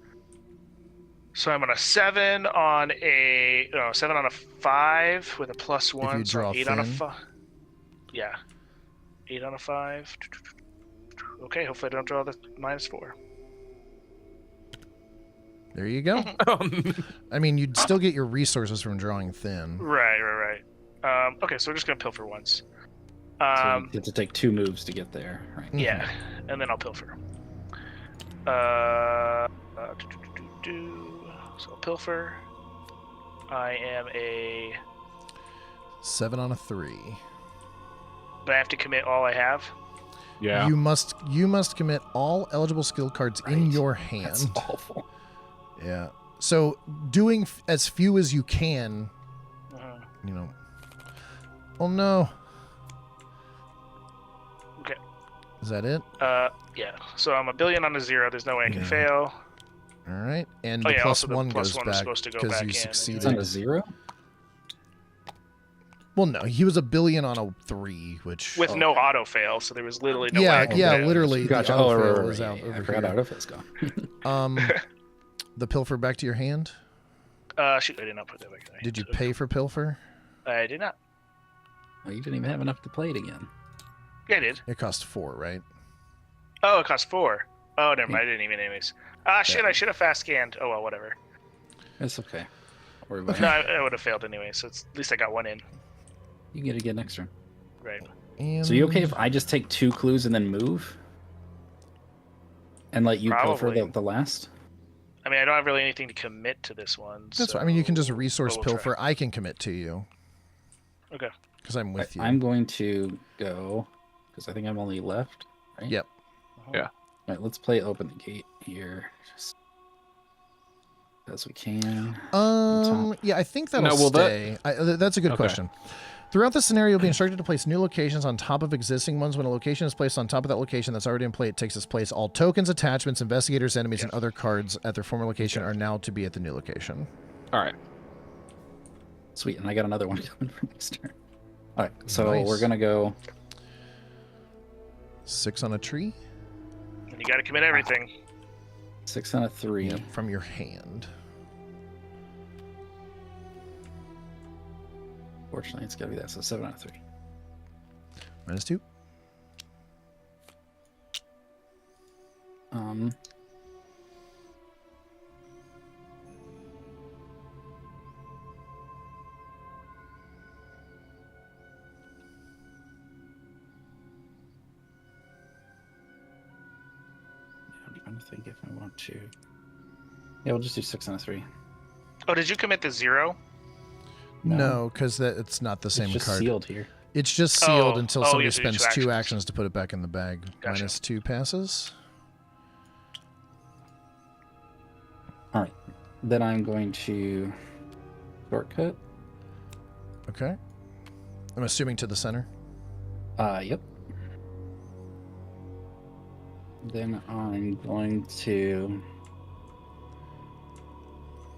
So I'm on a 7 on a 5 with a plus 1. draw so 8 on a thin. 5. Yeah. 8 on a 5. Okay, hopefully I don't draw the -4. There you go. I mean, you'd still get your resources from drawing thin. Right. Okay, so we're just gonna pilfer once. So you get to take 2 moves to get there, right? Yeah, and then I'll pilfer. So I'll pilfer. I am a. 7 on a 3. But I have to commit all I have. Yeah. You must commit all eligible skill cards in Right. your hand. That's awful. Yeah. So doing as few as you can, you know. Oh no. Okay. Is that it? Yeah. So I'm a billion on a 0. There's no way I can Yeah. fail. All right. And Oh, the yeah, plus also the one plus goes one is back supposed to go because back you in. It's succeeded. on a 0? Well, no, he was a billion on a 3, which With no Okay. auto fail, so there was literally no way. yeah, I could yeah, fail. literally Gotcha. the Oh, autofill right, was right, out yeah, over I forgot here. autofill's gone. The pilfer back to your hand. Shoot, I did not put that back in. Did you pay for pilfer? I did not. Well, you didn't even have enough to play it again. Yeah, I did. It cost 4, right? Oh, it cost 4. Oh, never mind. I didn't even anyways. Shit, Yeah. I should have fast scanned. Oh, well, whatever. It's okay. Don't worry about No, it. I would have failed anyway, so at least I got one in. You can get it again next turn. Right. And So you okay if I just take 2 clues and then move? And let you pilfer Probably. the last? I mean, I don't have really anything to commit to this one. That's so... right. I mean, you can just resource we'll try. pilfer. I can commit to you Okay. because I'm with you. I'm going to go, because I think I'm only left, right? Yep. Yeah. All right, let's play open the gate here. Just as we can. Yeah, I think that'll Now, will that- stay. That's a good Okay. question. Throughout the scenario, you'll be instructed to place new locations on top of existing ones. When a location is placed on top of that location that's already in play, it takes its place. All tokens, attachments, investigators, enemies, and other cards at their former location are now to be at the new location. All right. Sweet, and I got another one coming for next turn. All right, so Nice. we're going to go 6 on a tree. And you got to commit everything. 6 on a 3. Yep, from your hand. Fortunately, it's got to be that, so 7 on a 3. -2. I'm trying to think if I want to. Yeah, we'll just do 6 on a 3. Oh, did you commit the 0? No, because it's not the same it's just card. sealed here. It's just sealed Oh, until oh, somebody you have to do spends 2 2 actions. actions to put it back in the bag. Gotcha. -2 passes. All right, then I'm going to shortcut. Okay. I'm assuming to the center. Yep. Then I'm going to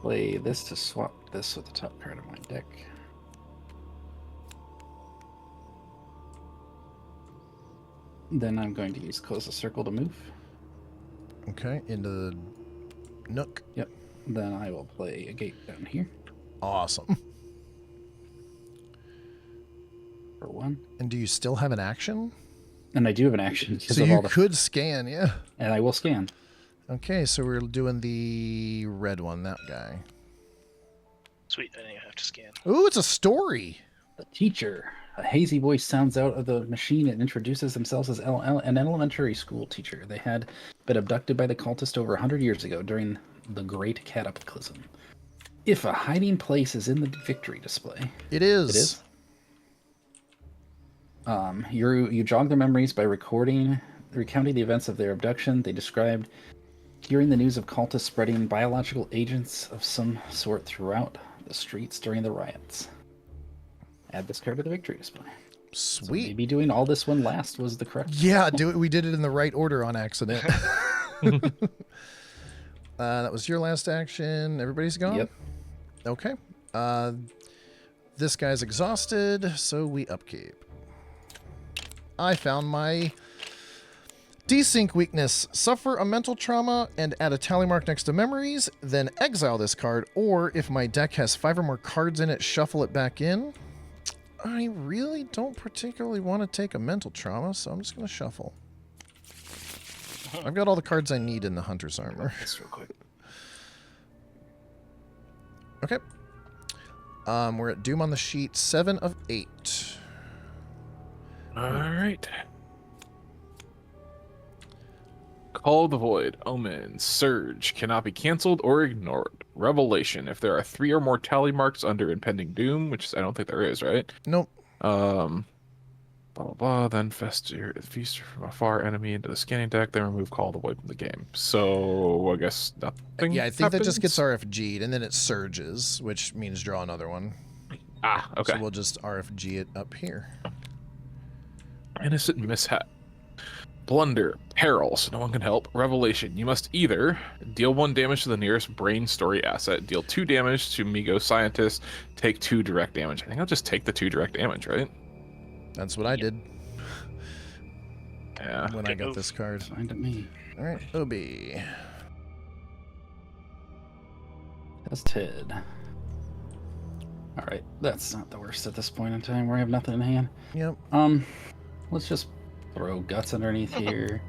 play this to swap this with the top card of my deck. Then I'm going to use close the circle to move. Okay, into the nook. Yep. Then I will play a gate down here Awesome. for 1. And do you still have an action? And I do have an action because So of you all the... could scan, yeah. And I will scan. Okay, so we're doing the red one, that guy. Sweet, I didn't have to scan. Ooh, it's a story. The teacher. A hazy voice sounds out of the machine and introduces themselves as an elementary school teacher. They had been abducted by the cultist over 100 years ago during the Great Cataclysm. If a hiding place is in the victory display, It is. it is. You jog their memories by recounting the events of their abduction. They described hearing the news of cultists spreading biological agents of some sort throughout the streets during the riots. Add this card to the victory display. So Sweet. maybe doing all this one last was the correct. Yeah, we did it in the right order on accident. That was your last action. Everybody's gone? Yep. Okay. This guy's exhausted, so we upkeep. I found my desync weakness. Suffer a mental trauma and add a tally mark next to memories, then exile this card, or if my deck has 5 or more cards in it, shuffle it back in. I really don't particularly want to take a mental trauma, so I'm just going to shuffle. I've got all the cards I need in the Hunter's Armor. This real quick. Okay. We're at Doom on the sheet, 7 of 8. All right. Call of the Void, Omen, Surge cannot be canceled or ignored. Revelation, if there are 3 or more tally marks under impending doom, which I don't think there is, right? Nope. Blah blah blah. Then feast from a far enemy into the scanning deck. Then remove call to wipe from the game. So I guess nothing. Yeah, I think that just gets happens? RFG'd, and then it surges, which means draw another one. Ah, okay. So we'll just RFG it up here. Innocent mishap. Blunder. Peril, so no one can help. Revelation. You must either deal 1 damage to the nearest brain story asset, deal 2 damage to Migo Scientist, take 2 direct damage. I think I'll just take the 2 direct damage, right? That's what I did Yeah. when I got this card. Fine to me. All right, Obi. That's Ted. All right, that's not the worst at this point in time where I have nothing in hand. Yep. Let's just throw guts underneath here.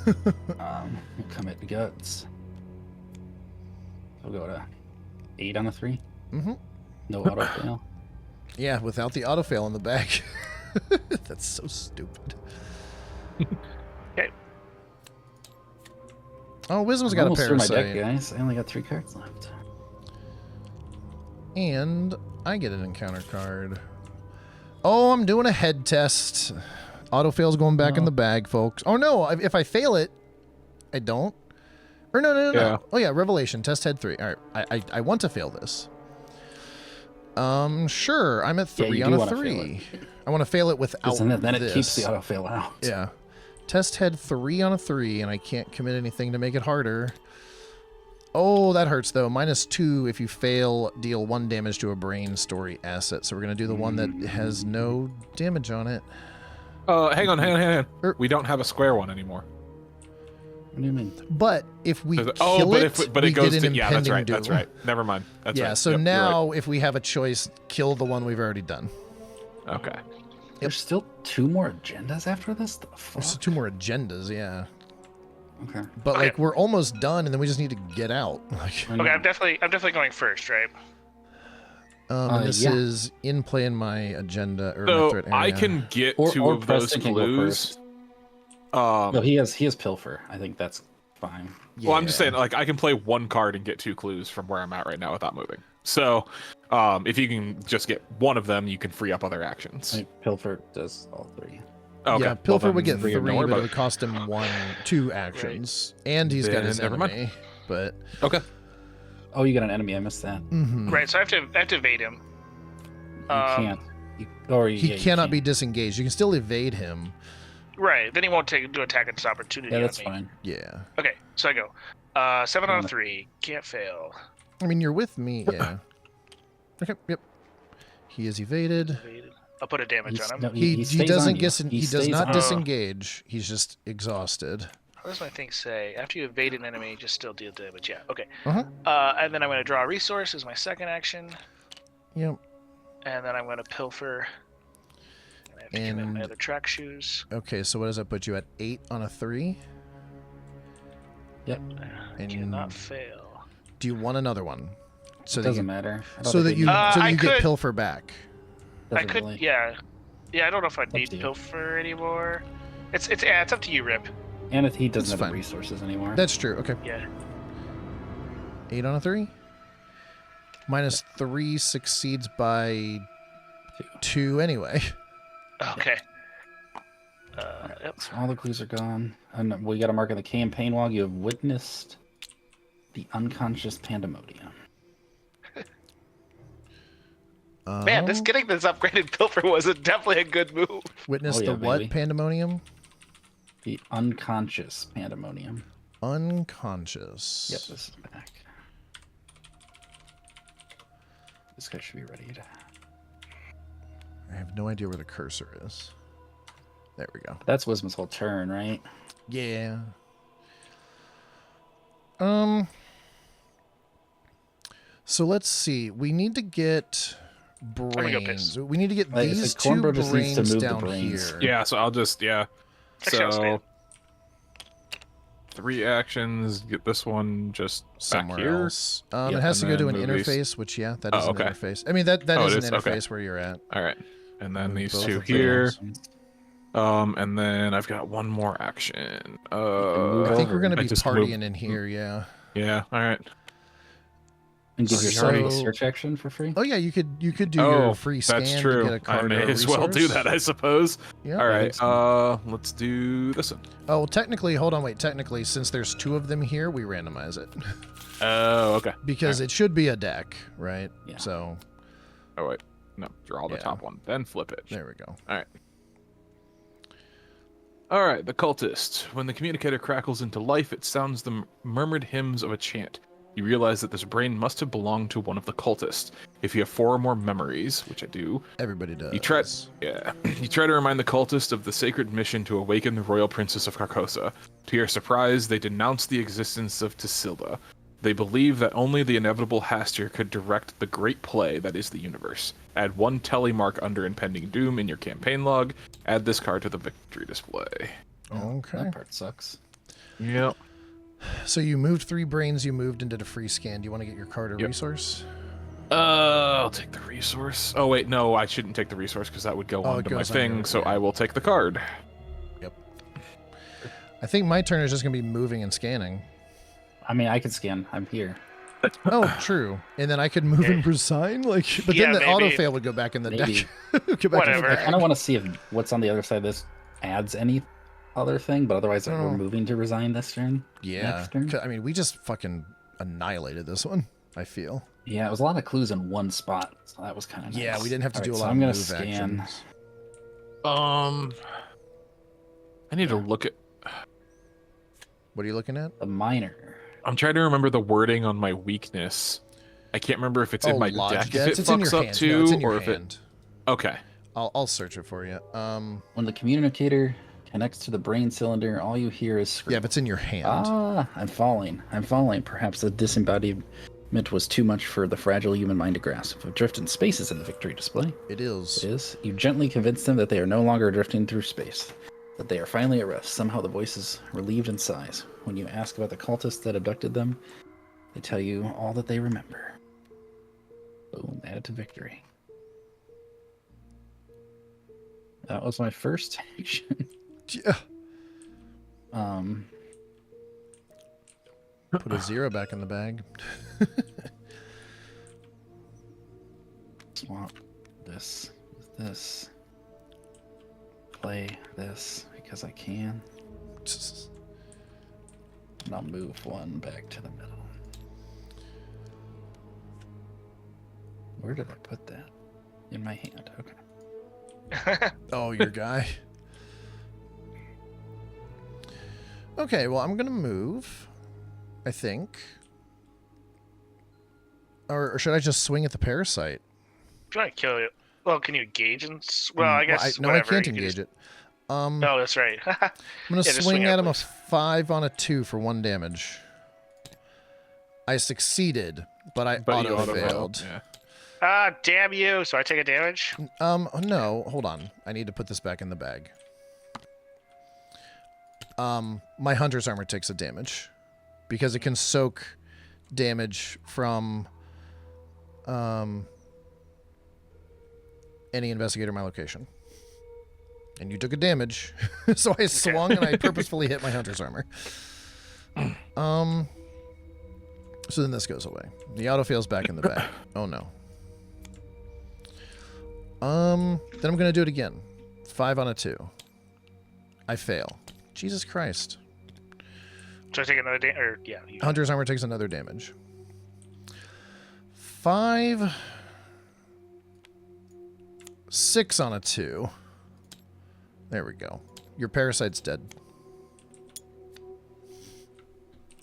We'll commit guts. We'll go to 8 on a 3. Mm-hmm. No auto fail. Yeah, without the autofail in the back. That's so stupid. Okay. Oh, Wisdom's I'm got a almost through my parasite. deck, guys. I only got 3 cards left. And I get an encounter card. Oh, I'm doing a head test. Autofail's going back in the bag, folks. Oh, no. If I fail it, I don't. Or no. Yeah. Oh, yeah. Revelation. Test head 3. All right. I want to fail this. Sure. I'm at 3 you on do a wanna fail 3. I want to fail it without Then it this. keeps the auto fail out. Yeah. Test head 3 on a 3, and I can't commit anything to make it harder. Oh, that hurts, though. -2 if you fail, deal 1 damage to a brain story asset. So we're going to do the one that has no damage on it. Hang on. We don't have a square one anymore. What do you mean? But if we kill but it, but we it goes get to an yeah. That's impending right. doom. That's right. Never mind. That's yeah, right. so Yep, you're right. now if we have a choice, kill the one we've already done. Okay. There's still 2 more agendas after this? The fuck? There's 2 more agendas, yeah. Okay. But Okay. like we're almost done, and then we just need to get out. Like, Okay, I'm definitely going first, right? and this yeah. is in play in my agenda or my So threat area. I can get Or- 2 or of those Preston can go clues. No, he has pilfer. I think that's fine. Yeah. Well, I'm just saying, like, I can play 1 card and get 2 clues from where I'm at right now without moving. So, if you can just get 1 of them, you can free up other I actions. think pilfer does all 3. Okay. Yeah, Pilfer well, would get then 3, don't worry but it about would cost him 2 actions, and he's got Then his never mind. enemy. But Okay. Oh, you got an enemy. I missed that. Right, so I have to evade him. You can't. he You cannot can't. be disengaged. You can still evade him. Right, then he won't do attack and opportunity. Yeah, that's on me. fine. Yeah. Okay, so I go 7 on a 3, can't fail. I mean, you're with me. Yeah. Okay. Yep. He is evaded. Evaded. I'll put a damage on him. No, He stays doesn't on you. he does stays not on you. disengage. He's just exhausted. What does my thing say? After you evade an enemy, just still deal damage. Yeah, okay. Uh-huh. And then I'm going to draw a resource as my second action, Yep. and then I'm going to pilfer. And I have to commit And- my other track shoes. Okay, so what does that put you at? 8 on a 3? Yep. I And- cannot fail. Do you want another one? So that Doesn't you, matter. I don't so think that we you need- so that I you get could- Pilfer back. I doesn't could, really- yeah. I don't know if I up to need you. pilfer anymore. It's up to you, Rip. And if he doesn't It's have fine. the resources anymore. That's true. Okay. Yeah. 8 on a 3? -3 succeeds by 2 anyway. Okay. Yep. So all the clues are gone. And we got to mark in the campaign log. You have witnessed the unconscious pandemonium. Man, Oh, getting this upgraded pilfer was definitely a good move. witness Oh, yeah, the what baby. pandemonium? The unconscious pandemonium. Unconscious. Yep, this is back. This guy should be ready to. I have no idea where the cursor is. There we go. That's Wisdom's whole turn, right? Yeah. So let's see. We need to get gonna go piss. brains. We need to get Like, these so CornBro 2 just needs to brains move the down brains. here. Yeah, so I'll just Actually, I'll So stand. 3 actions. Get this one just Somewhere back here. else. Yep, It has to and go to an then move these. interface, which that is Oh, an okay. interface. I mean that Oh, it is an is? Okay. interface where you're at. All right, and then Move these both 2 of them. here. And then I've got 1 more action. move I think over. we're gonna I be just moved- partying in here. Yeah. Yeah. All right. And give So- yourself a search action for free. Oh yeah, you could do your free scan that's to true. get a card. I may or a as well do resource. that, I suppose. Yeah. All I right, think so. let's do this one. Oh, well, technically, hold on, wait. Technically, since there's 2 of them here, we randomize it Oh, okay. because it should be a deck, right? Yeah. So Oh wait, no, draw the Yeah. top one, then flip it. there we go. All right, the cultist. When the communicator crackles into life, it sounds the murmured hymns of a chant. You realize that this brain must have belonged to one of the cultists. If you have 4 or more memories, which I do, Everybody does. you try to remind the cultist of the sacred mission to awaken the royal princess of Carcosa. To your surprise, they denounce the existence of Tassilda. They believe that only the inevitable Hastir could direct the great play that is the universe. Add 1 telemark under impending doom in your campaign log. Add this card to the victory display. Okay. That part sucks. Yep. So you moved 3 brains. You moved and did a free scan. Do you want to get your card or Yep. resource? I'll take the resource. Oh wait, no, I shouldn't take the resource because that would go Oh, it onto my goes on thing. your- So yeah. I will take the card. I think my turn is just gonna be moving and scanning. I mean, I can scan. I'm here. Oh, true. And then I could move and resign, like, but Yeah, then the maybe. autofail would go back in the Maybe. deck. Go back in the Whatever. I deck. kind of want to see if what's on the other side of this adds any other thing, but otherwise like, Oh. we're moving to resign this turn. Yeah. Next turn? 'Cause, I mean, we just fucking annihilated this one. I feel. Yeah, it was a lot of clues in one spot, so that was kind of nice. Yeah, we didn't have to do a Alright, lot so of I'm gonna move scan. actions. I need to look at. What are you looking at? The minor. I'm trying to remember the wording on my weakness. I can't remember if it's in my lodge deck. If debts. it It's in fucks your up hand. too, No, it's in your or if hand. it. Okay. I'll search it for you. When the communicator connects to the brain cylinder, all you hear is Yeah, if it's in your hand. Ah, I'm falling. I'm falling. Perhaps the disembodiment was too much for the fragile human mind to grasp. If drift in space is in the victory display. It is. It is. You gently convince them that they are no longer drifting through space, that they are finally at rest. Somehow the voice is relieved and sighs. When you ask about the cultists that abducted them, they tell you all that they remember. Boom, add to victory. That was my first action. Yeah. Put Put a 0 back in the bag. swap this with this. Play this because I can. And I'll move 1 back to the middle. Where did I put that? In my hand. Okay. Oh, your guy. Okay, well, I'm gonna move. I think. Or should I just swing at the parasite? If you want to kill it, well, can you engage and? Well, I guess. no, I whatever, can't you can engage just- it. I'm No, that's right. gonna yeah, just swing swing at at it, him a please. 5 on a 2 for 1 damage. I succeeded, but I But you auto auto-failed, failed. Yeah. Ah, damn you! So I take a damage. No, hold on. I need to put this back in the bag. My hunter's armor takes a damage because it can soak damage from any investigator in my location. And you took a damage, so I swung and I purposefully hit my hunter's armor. So then this goes away. The autofail's back in the bag. Oh no. Then I'm gonna do it again. 5 on a 2. I fail. Jesus Christ. So I take another damage. Or yeah. You, Hunter's armor takes another damage. 5. 6 on a 2. There we go. Your parasite's dead.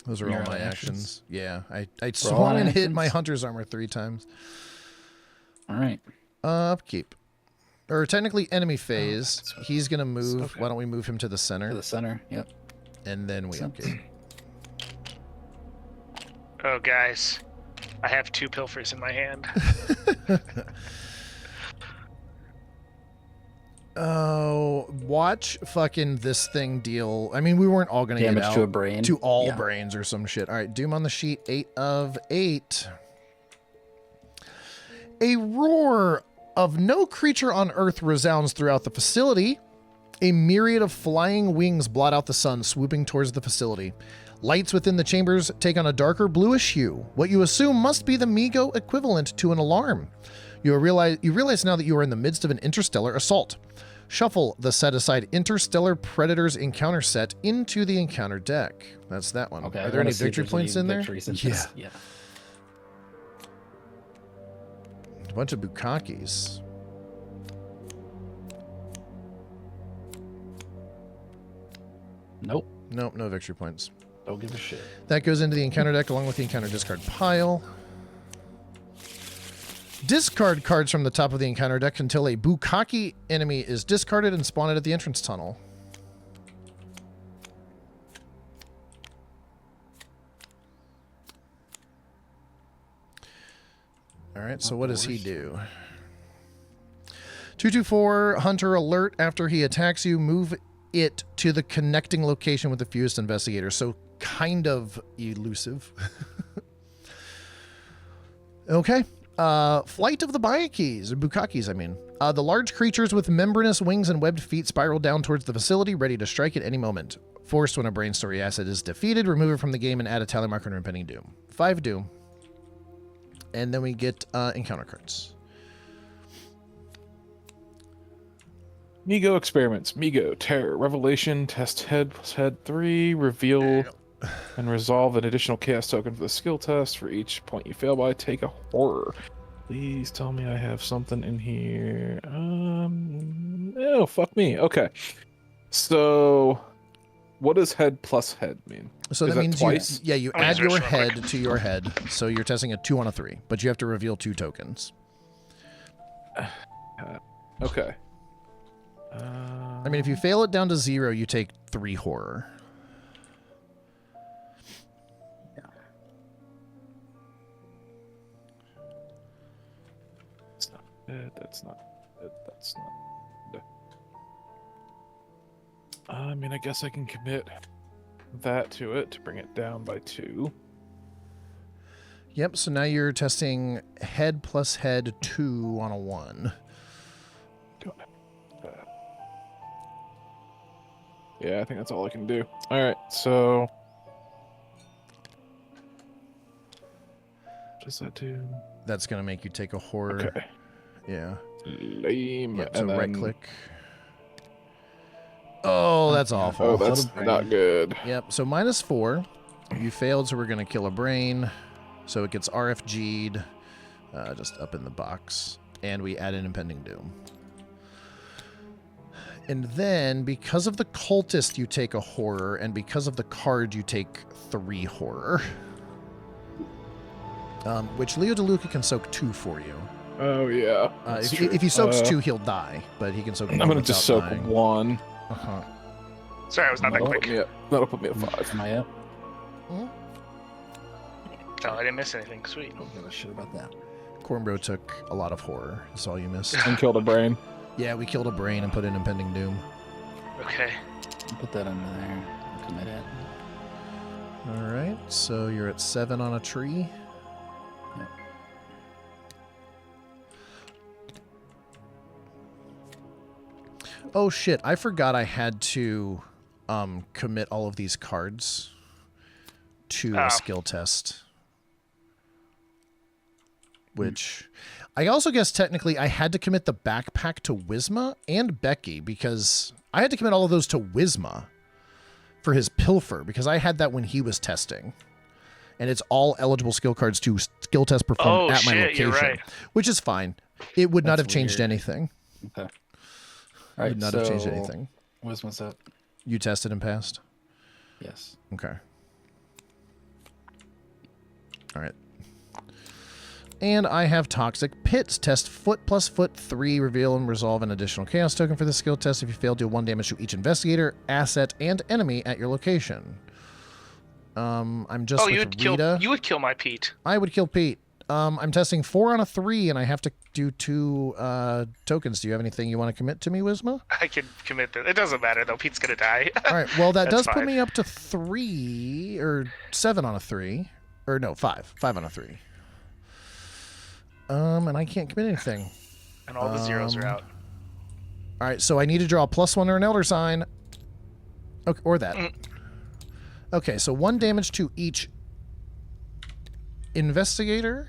Those are all Your my actions? actions. Yeah, I all swung and hit my actions? hunter's armor 3 times. All right. Upkeep. Or technically enemy phase. that's right. He's gonna move. Okay. Why don't we move him to the To center? the center. Yep. And then we upkeep. oh, guys, I have 2 pilfers in my hand. Oh, watch fucking this thing deal. I mean, we weren't all gonna Damage get out to a brain. to all Yeah. brains or some shit. All right, Doom on the sheet. 8 of 8. A roar of no creature on Earth resounds throughout the facility. A myriad of flying wings blot out the sun, swooping towards the facility. Lights within the chambers take on a darker bluish hue, what you assume must be the Migo equivalent to an alarm. You realize now that you are in the midst of an interstellar assault. Shuffle the set-aside Interstellar Predators encounter set into the encounter deck. That's that one. Okay, Are there any victory points in there? Yeah. A bunch of Bukakis. Nope. Nope, no victory points. Don't give a shit. That goes into the encounter deck along with the encounter discard pile. Discard cards from the top of the encounter deck until a Bukaki enemy is discarded and spawned at the entrance tunnel. All right, so what does he do? 2/2/4 Hunter alert. After he attacks you, move it to the connecting location with the fused investigator. So kind of elusive. Okay. Flight of the Bukakis, or Bukakis, I mean. The large creatures with membranous wings and webbed feet spiral down towards the facility, ready to strike at any moment. Forced when a brain story asset is defeated, remove it from the game and add a tally marker to impending doom. 5 doom. And then we get encounter cards. Migo experiments. Migo, terror, revelation, test head plus head 3, reveal and resolve an additional chaos token for the skill test. For each point you fail by, take a horror. Please tell me I have something in here. Oh, fuck me. Okay. So, what does head plus head mean? So Is that means twice? you Let me add search your real head quick. to your head. So you're testing a 2 on a 3, but you have to reveal 2 tokens. Okay. I mean, if you fail it down to 0, you take 3 horror. That's not it. That's not it. That's not it. I mean, I guess I can commit that to it to bring it down by 2. Yep, so now you're testing head plus head 2 on a 1. Yeah, I think that's all I can do. All right, so what does that do? That's going to make you take a horror. Okay, Yeah. lame. Yep, so and then- right click. Oh, that's awful. Oh, that's Brain. not good. Yep, so -4. You failed, so we're going to kill a brain. So it gets RFG'd just up in the box. And we add an impending doom. And then, because of the cultist, you take a horror, and because of the card, you take 3 horror. Which Leo DeLuca can soak 2 for you. Oh yeah. If he soaks 2, he'll die, but he can soak 1 I'm gonna just without soak dying. 1. Uh-huh. Sorry, I was not that quick. That'll put me at 5. Am I up? No, I didn't miss anything. Sweet. Don't give a shit about that. CornBro took a lot of horror. That's all you missed. And killed a brain. Yeah, we killed a brain and put in impending doom. Okay. I'll put that under there. I'll commit it. All right, so you're at 7 on a tree. Yep. Oh shit! I forgot I had to commit all of these cards to Oh. a skill test. Which I also guess technically I had to commit the backpack to Wisma and Becky because I had to commit all of those to Wisma for his pilfer because I had that when he was testing. And it's all eligible skill cards to skill test performed Oh, at my shit, location. you're right. Which is fine. It would not That's have changed weird. anything. Okay. All Would right, not have changed anything. What's up? You tested and passed? Yes. Okay. All right. And I have Toxic Pits. Test foot plus foot 3. Reveal and resolve an additional chaos token for the skill test. If you fail, deal 1 damage to each investigator, asset, and enemy at your location. I'm just with Rita. You would kill my Pete. I would kill Pete. I'm testing 4 on a 3, and I have to do 2 tokens. Do you have anything you want to commit to me, Wisma? I can commit that. It doesn't matter though. Pete's gonna die. All right. Well, that That's does put fine. me up to 3 or 7 on a 3, or no, 5 on a 3. And I can't commit anything. And all the zeros are out. All right, so I need to draw a +1 or an elder sign. Okay, or that. Okay, so 1 damage to each investigator,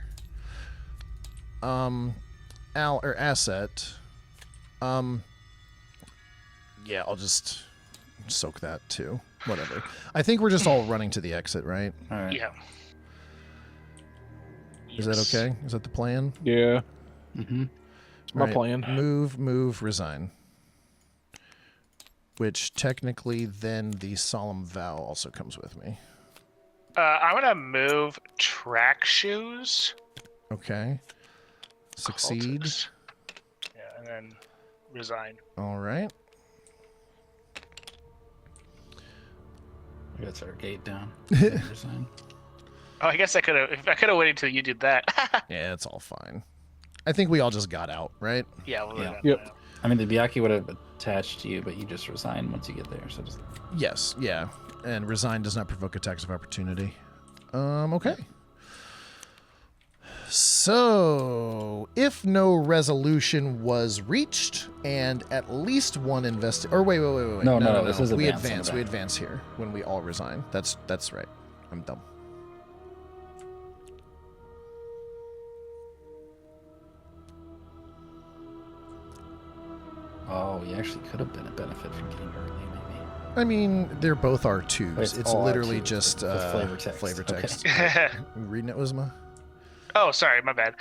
asset. Yeah, I'll just soak that too. Whatever. I think we're just all running to the exit, right? All right. Yeah. Is that okay? Is that the plan? Yeah. Mm-hmm. It's my Right. plan. Move, resign. Which technically then the solemn vow also comes with me. I'm gonna move track shoes. Okay. Succeed. Cultists. Yeah, and then resign. All right. That's our gate down. Resign. Oh, I guess I could have. If I could have waited till you did that. Yeah, it's all fine. I think we all just got out, right? Yeah. We'll Yeah. Yep. I mean, the Byakuya would have attached to you, but you just resign once you get there. So just Yes, yeah. And resign does not provoke attacks of opportunity. Okay. So, if no resolution was reached and at least one or wait. No, this is we advance on advance. the We back. advance here when we all resign. That's right. I'm dumb. Oh, you actually could have been a benefit from getting early, maybe. I mean, they're both R2s. It's It's all literally R2s just with flavor text. Flavor Okay. text. You reading it, Uzma? Oh, sorry, my bad.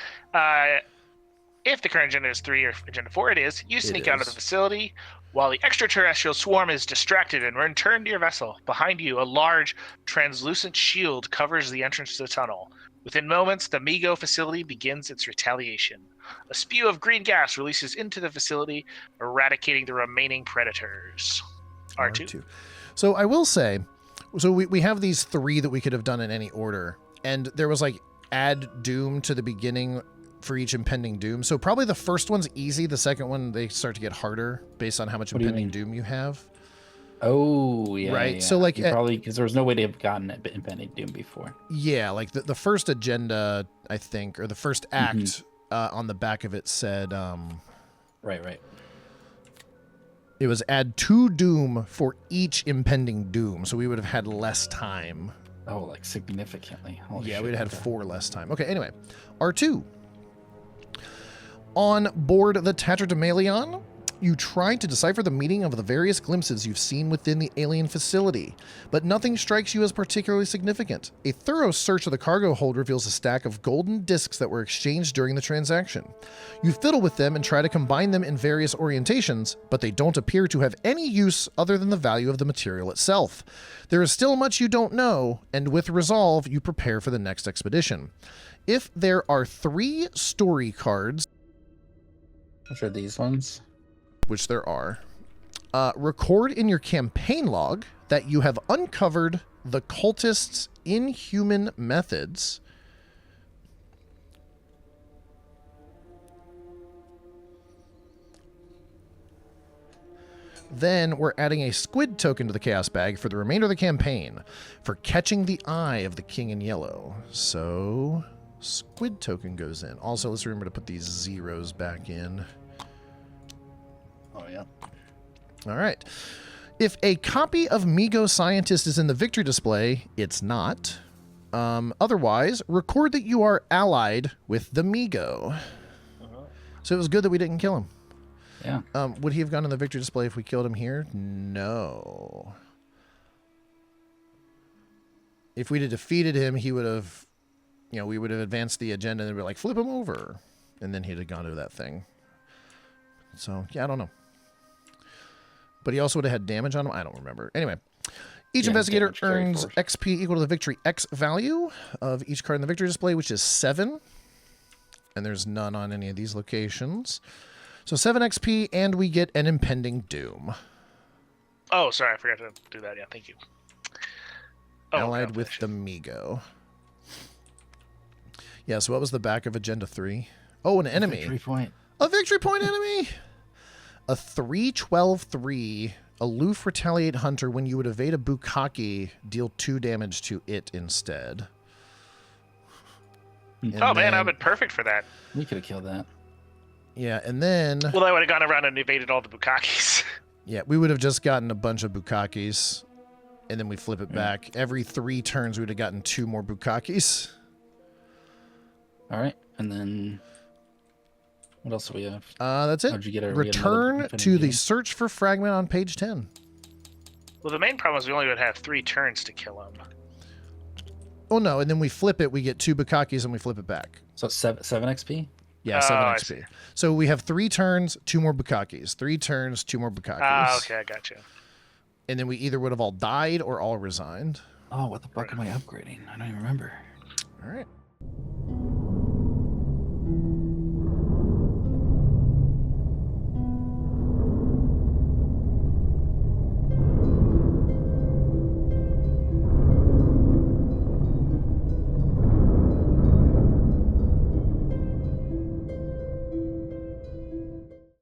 If the current agenda is 3 or agenda 4, it is. You sneak out of the is. facility while the extraterrestrial swarm is distracted and return to your vessel. Behind you, a large, translucent shield covers the entrance to the tunnel. Within moments, the Migo facility begins its retaliation. A spew of green gas releases into the facility, eradicating the remaining predators. R2. So I will say, so we have these 3 that we could have done in any order, and there was like add doom to the beginning for each impending doom. So probably the first one's easy. The second one, they start to get harder based on how much What do you impending mean? doom you have. Oh, yeah. Right, yeah. so, like, You probably because there was no way to have gotten it impending doom before. Yeah, like the first agenda, I think, or the first act on the back of it said Right. it was add 2 doom for each impending doom. So we would have had less time. Oh, like significantly. Holy Yeah, shit, we'd have had okay. 4 less time. Okay, anyway. R2. On board the Tatterdemalion, you try to decipher the meaning of the various glimpses you've seen within the alien facility, but nothing strikes you as particularly significant. A thorough search of the cargo hold reveals a stack of golden discs that were exchanged during the transaction. You fiddle with them and try to combine them in various orientations, but they don't appear to have any use other than the value of the material itself. There is still much you don't know, and with resolve, you prepare for the next expedition. If there are 3 story cards, Which are these ones? which there are, record in your campaign log that you have uncovered the cultists' inhuman methods. Then we're adding a squid token to the chaos bag for the remainder of the campaign for catching the eye of the king in yellow. So squid token goes in. Also, let's remember to put these zeros back in. Oh, yeah. All right. If a copy of Migo Scientist is in the victory display, it's not. Otherwise, record that you are allied with the Migo. So it was good that we didn't kill him. Yeah. Would he have gone in the victory display if we killed him here? No. If we'd have defeated him, he would have, we would have advanced the agenda and we'd be like, flip him over. And then he'd have gone to that thing. So, yeah, I don't know. But he also would have had damage on him. I don't remember. Anyway, each Yeah, investigator damage carried earns forward. XP equal to the victory X value of each card in the victory display, which is 7. And there's none on any of these locations. So 7 XP, and we get an impending doom. Oh, sorry, I forgot to do that. Yeah, thank you. Oh, Allied okay, with finish the Migo. Yeah, so what was the back of Agenda 3? Oh, an enemy. Victory point. A victory point enemy! A 3/12/3 aloof retaliate hunter. When you would evade a Bukkake, deal 2 damage to it instead. And Oh, man, then- I've been perfect for that. We could have killed that. Yeah, and then... Well, I would have gone around and evaded all the Bukkakes. Yeah, we would have just gotten a bunch of Bukkakes. and then we flip it back. Every 3 turns, we'd have gotten 2 more Bukakis. All right, and then what else do we have? That's it. How'd you get a Return to the search for fragment on page 10. Well, the main problem is we only would have 3 turns to kill him. Oh, no, and then we flip it. We get 2 Bukakis, and we flip it back. So 7 XP. Yeah, Oh, 7 I XP. see. So we have 3 turns, 2 more Bukakis. 3 turns, 2 more Bukakis. Ah, okay, I got you. And then we either would have all died or all resigned. Oh, what the fuck am I upgrading? I don't even remember. All right.